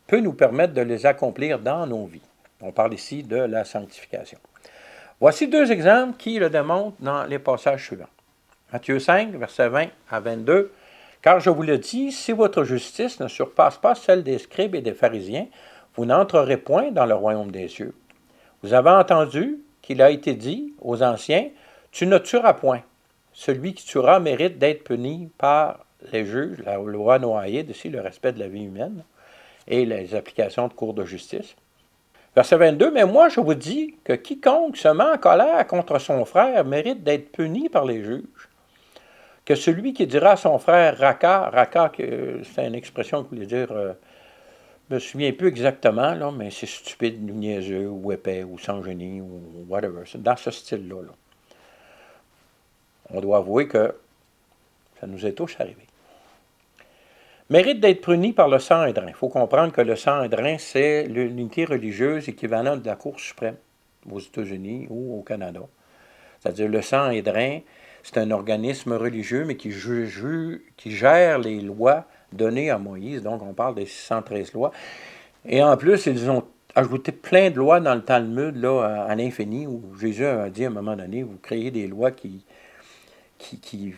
peut nous permettre de les accomplir dans nos vies. On parle ici de la sanctification. Voici 2 exemples qui le démontrent dans les passages suivants. Matthieu 5, versets 20 à 22. « Car je vous le dis, si votre justice ne surpasse pas celle des scribes et des pharisiens, vous n'entrerez point dans le royaume des cieux. Vous avez entendu qu'il a été dit aux anciens, tu ne tueras point. Celui qui tuera mérite d'être puni par les juges, la loi noaïde, ici le respect de la vie humaine, et les applications de cours de justice. Verset 22, « Mais moi je vous dis que quiconque se met en colère contre son frère mérite d'être puni par les juges. Que celui qui dira à son frère raka, c'est une expression qui voulait dire, je me souviens plus exactement, là, mais c'est stupide, ou niaiseux, ou épais, ou sans génie, ou whatever. C'est dans ce style-là. Là. On doit avouer que ça nous est tous arrivé. Mérite d'être puni par le Sanhédrin. Il faut comprendre que le Sanhédrin, c'est l'unité religieuse équivalente de la Cour suprême aux États-Unis ou au Canada. C'est-à-dire le Sanhédrin, c'est un organisme religieux, mais qui gère les lois données à Moïse. Donc, on parle des 613 lois. Et en plus, ils ont ajouté plein de lois dans le Talmud là, à l'infini, où Jésus a dit à un moment donné, vous créez des lois qui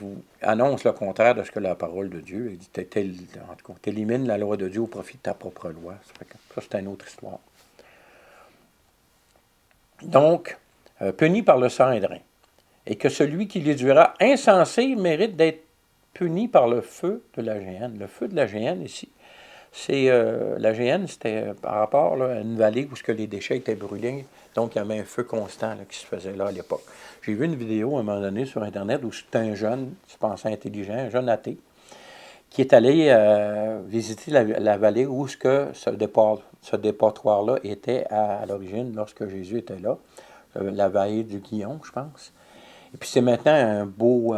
vous annonce le contraire de ce que la parole de Dieu. Il dit, en tout cas, t'élimines la loi de Dieu au profit de ta propre loi. Ça, c'est une autre histoire. Donc, puni par le Sanhédrin. Et que celui qui les dira insensé mérite d'être puni par le feu de la géhenne. Le feu de la géhenne, ici, c'est la géhenne, c'était par rapport là, à une vallée où ce que les déchets étaient brûlés. Donc, il y avait un feu constant là, qui se faisait là à l'époque. J'ai vu une vidéo à un moment donné sur Internet où c'était un jeune, je pensais intelligent, un jeune athée, qui est allé visiter la vallée où ce dépotoir-là était à l'origine lorsque Jésus était là, la vallée du Guillon, je pense. Et puis c'est maintenant un beau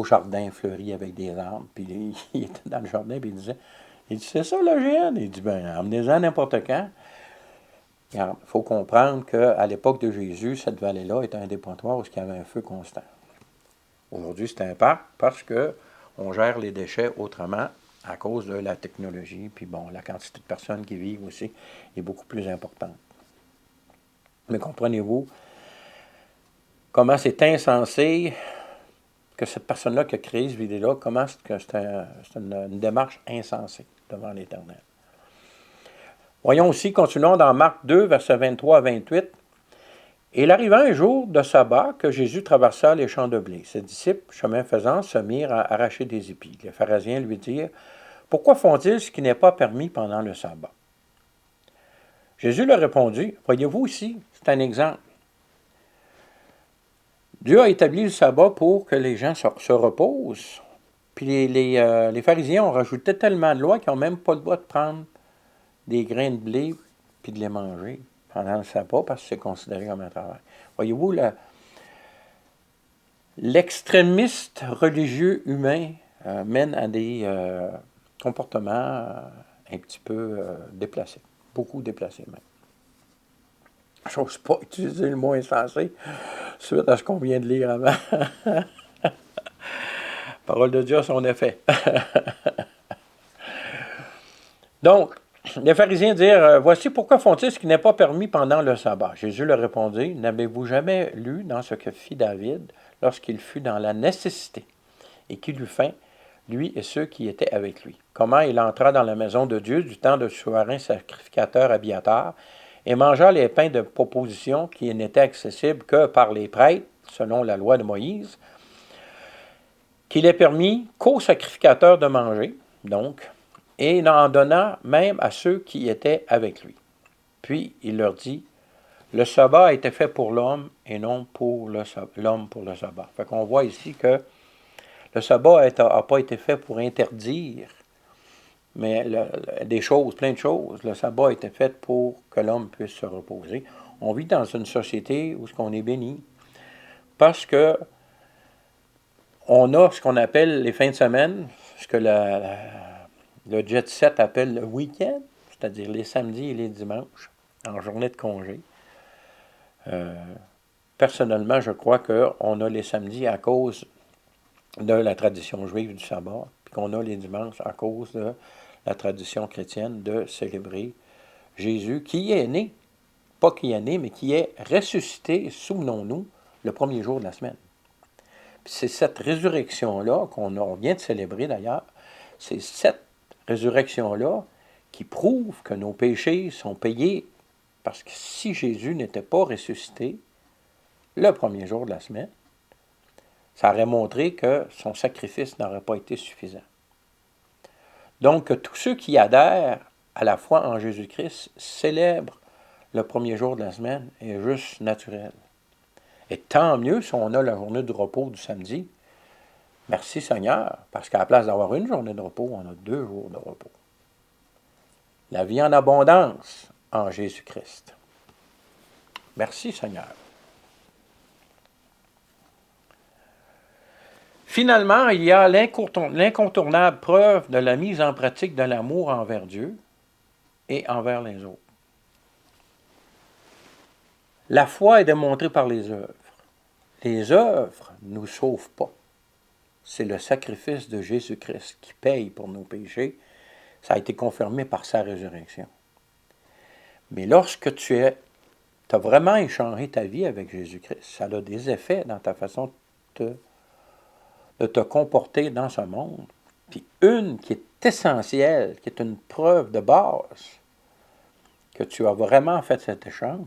jardin fleuri avec des arbres. Puis il était dans le jardin et il disait, Il dit, c'est ça le GN? Il dit, ben, emmenez-en n'importe quand. Il faut comprendre qu'à l'époque de Jésus, cette vallée-là était un dépotoir où il y avait un feu constant. Aujourd'hui, c'est un parc parce qu'on gère les déchets autrement à cause de la technologie. Puis bon, la quantité de personnes qui vivent aussi est beaucoup plus importante. Mais comprenez-vous comment c'est insensé que cette personne-là qui a créé ce vidéo-là, comment c'est une démarche insensée devant l'Éternel. Voyons aussi, continuons dans Marc 2, versets 23 à 28. Et il arriva un jour de sabbat que Jésus traversa les champs de blé. Ses disciples, chemin faisant, se mirent à arracher des épis. Les pharisiens lui dirent, « Pourquoi font-ils ce qui n'est pas permis pendant le sabbat? » Jésus leur répondit, « Voyez-vous ici, c'est un exemple. Dieu a établi le sabbat pour que les gens se reposent. Puis les pharisiens ont rajouté tellement de lois qu'ils n'ont même pas le droit de prendre des grains de blé puis de les manger pendant le sabbat parce que c'est considéré comme un travail. Voyez-vous, l'extrémiste religieux humain mène à des comportements un petit peu déplacés, beaucoup déplacés même. Je n'ose pas utiliser le mot insensé suite à ce qu'on vient de lire avant. Parole de Dieu a son effet. Donc, les pharisiens dirent, « Voici pourquoi font-ils ce qui n'est pas permis pendant le sabbat. » Jésus leur répondit, « N'avez-vous jamais lu dans ce que fit David lorsqu'il fut dans la nécessité et qu'il eut faim, lui et ceux qui étaient avec lui? Comment il entra dans la maison de Dieu du temps de souverain sacrificateur Abiatar et mangea les pains de proposition qui n'étaient accessibles que par les prêtres, selon la loi de Moïse, qu'il est permis qu'aux sacrificateurs de manger, donc, et il en donna même à ceux qui étaient avec lui. Puis il leur dit, le sabbat a été fait pour l'homme et non pour l'homme pour le sabbat. Fait qu'on voit ici que le sabbat n'a pas été fait pour interdire mais des choses, plein de choses. Le sabbat a été fait pour que l'homme puisse se reposer. On vit dans une société où on est béni parce que on a ce qu'on appelle les fins de semaine, ce que le jet set appelle le week-end, c'est-à-dire les samedis et les dimanches, en journée de congé. Personnellement, je crois qu'on a les samedis à cause de la tradition juive du sabbat, puis qu'on a les dimanches à cause de la tradition chrétienne de célébrer Jésus, qui est né, pas qui est né, mais qui est ressuscité, souvenons-nous, le premier jour de la semaine. Puis c'est cette résurrection-là qu'on vient de célébrer d'ailleurs, c'est cette résurrection-là qui prouve que nos péchés sont payés, parce que si Jésus n'était pas ressuscité le premier jour de la semaine, ça aurait montré que son sacrifice n'aurait pas été suffisant. Donc, tous ceux qui adhèrent à la foi en Jésus-Christ célèbrent le premier jour de la semaine est juste naturel. Et tant mieux si on a la journée de repos du samedi. Merci Seigneur, parce qu'à la place d'avoir une journée de repos, on a 2 jours de repos. La vie en abondance en Jésus-Christ. Merci Seigneur. Finalement, il y a l'incontournable preuve de la mise en pratique de l'amour envers Dieu et envers les autres. La foi est démontrée par les œuvres. Les œuvres ne nous sauvent pas. C'est le sacrifice de Jésus-Christ qui paye pour nos péchés. Ça a été confirmé par sa résurrection. Mais lorsque tu as vraiment échangé ta vie avec Jésus-Christ, ça a des effets dans ta façon de te comporter dans ce monde. Puis une qui est essentielle, qui est une preuve de base que tu as vraiment fait cet échange,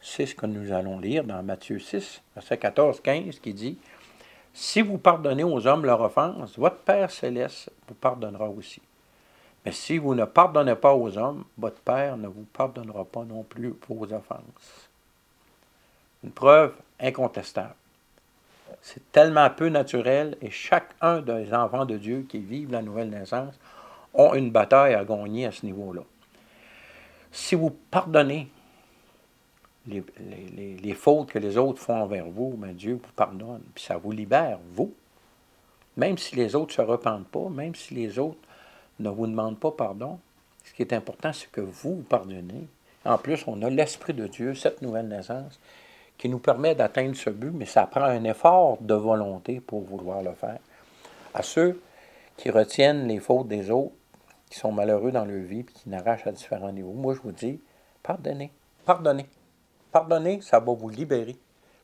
c'est ce que nous allons lire dans Matthieu 6, verset 14-15, qui dit « Si vous pardonnez aux hommes leur offense, votre Père céleste vous pardonnera aussi. Mais si vous ne pardonnez pas aux hommes, votre Père ne vous pardonnera pas non plus vos offenses. » Une preuve incontestable. C'est tellement peu naturel et chacun des enfants de Dieu qui vivent la nouvelle naissance ont une bataille à gagner à ce niveau-là. Si vous pardonnez les fautes que les autres font envers vous, bien, Dieu vous pardonne, puis ça vous libère, vous. Même si les autres ne se repentent pas, même si les autres ne vous demande pas pardon. Ce qui est important, c'est que vous pardonnez. En plus, on a l'Esprit de Dieu, cette nouvelle naissance, qui nous permet d'atteindre ce but, mais ça prend un effort de volonté pour vouloir le faire. À ceux qui retiennent les fautes des autres, qui sont malheureux dans leur vie, et qui n'arrachent à différents niveaux, moi je vous dis, pardonnez, pardonnez. Pardonnez, ça va vous libérer.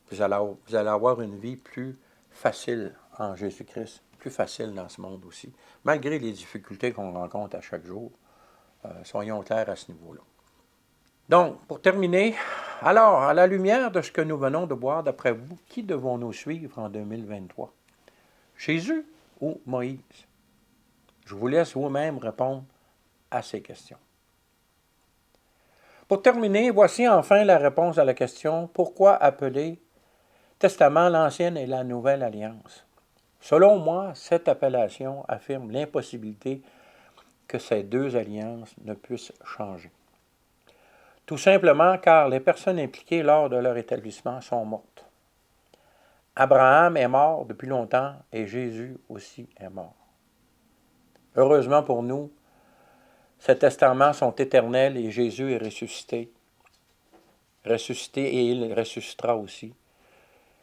Vous allez avoir une vie plus facile en Jésus-Christ, plus facile dans ce monde aussi, malgré les difficultés qu'on rencontre à chaque jour. Soyons clairs à ce niveau-là. Donc, pour terminer, alors, à la lumière de ce que nous venons de voir, d'après vous, qui devons-nous suivre en 2023? Jésus ou Moïse? Je vous laisse vous-même répondre à ces questions. Pour terminer, voici enfin la réponse à la question « Pourquoi appeler Testament l'Ancienne et la Nouvelle Alliance ?» Selon moi, cette appellation affirme l'impossibilité que ces deux alliances ne puissent changer. Tout simplement car les personnes impliquées lors de leur établissement sont mortes. Abraham est mort depuis longtemps et Jésus aussi est mort. Heureusement pour nous, ces testaments sont éternels et Jésus est ressuscité. Ressuscité et il ressuscitera aussi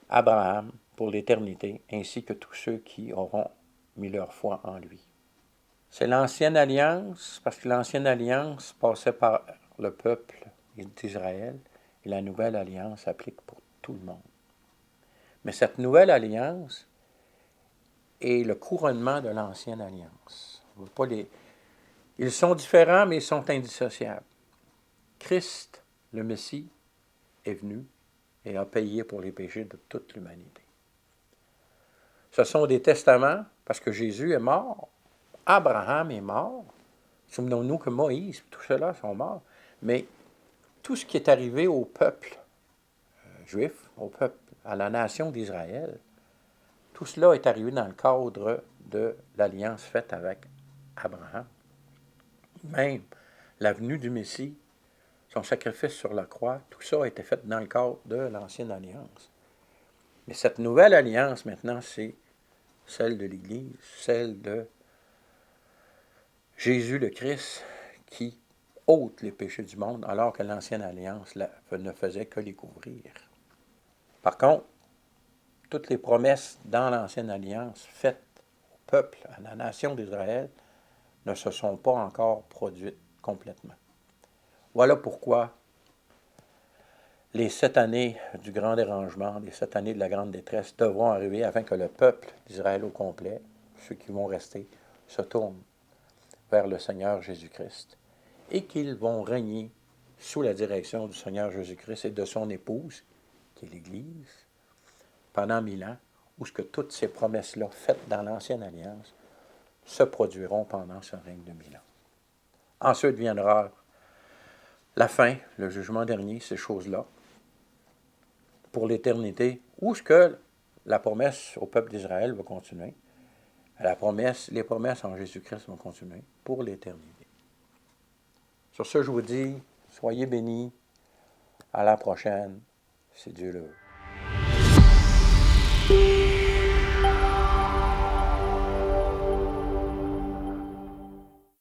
Abraham pour l'éternité, ainsi que tous ceux qui auront mis leur foi en lui. C'est l'Ancienne Alliance, parce que l'Ancienne Alliance passait par le peuple d'Israël, et la Nouvelle Alliance s'applique pour tout le monde. Mais cette Nouvelle Alliance est le couronnement de l'Ancienne Alliance. Ils sont différents, mais ils sont indissociables. Christ, le Messie, est venu et a payé pour les péchés de toute l'humanité. Ce sont des testaments, parce que Jésus est mort, Abraham est mort, souvenons-nous que Moïse, tout cela sont morts, mais tout ce qui est arrivé au peuple juif, au peuple, à la nation d'Israël, tout cela est arrivé dans le cadre de l'alliance faite avec Abraham. Même la venue du Messie, son sacrifice sur la croix, tout ça a été fait dans le cadre de l'Ancienne Alliance. Mais cette nouvelle alliance, maintenant, c'est celle de l'Église, celle de Jésus le Christ, qui ôte les péchés du monde, alors que l'Ancienne Alliance ne faisait que les couvrir. Par contre, toutes les promesses dans l'Ancienne Alliance faites au peuple, à la nation d'Israël, ne se sont pas encore produites complètement. Voilà pourquoi les 7 années du grand dérangement, les 7 années de la grande détresse devront arriver afin que le peuple d'Israël au complet, ceux qui vont rester, se tournent vers le Seigneur Jésus-Christ et qu'ils vont régner sous la direction du Seigneur Jésus-Christ et de son épouse, qui est l'Église, pendant 1000 ans, où ce que toutes ces promesses-là faites dans l'Ancienne Alliance se produiront pendant ce règne de 1000 ans. Ensuite viendra la fin, le jugement dernier, ces choses-là, pour l'éternité, où ce que la promesse au peuple d'Israël va continuer, les promesses en Jésus-Christ vont continuer pour l'éternité. Sur ce, je vous dis, soyez bénis, à la prochaine, si Dieu le veut.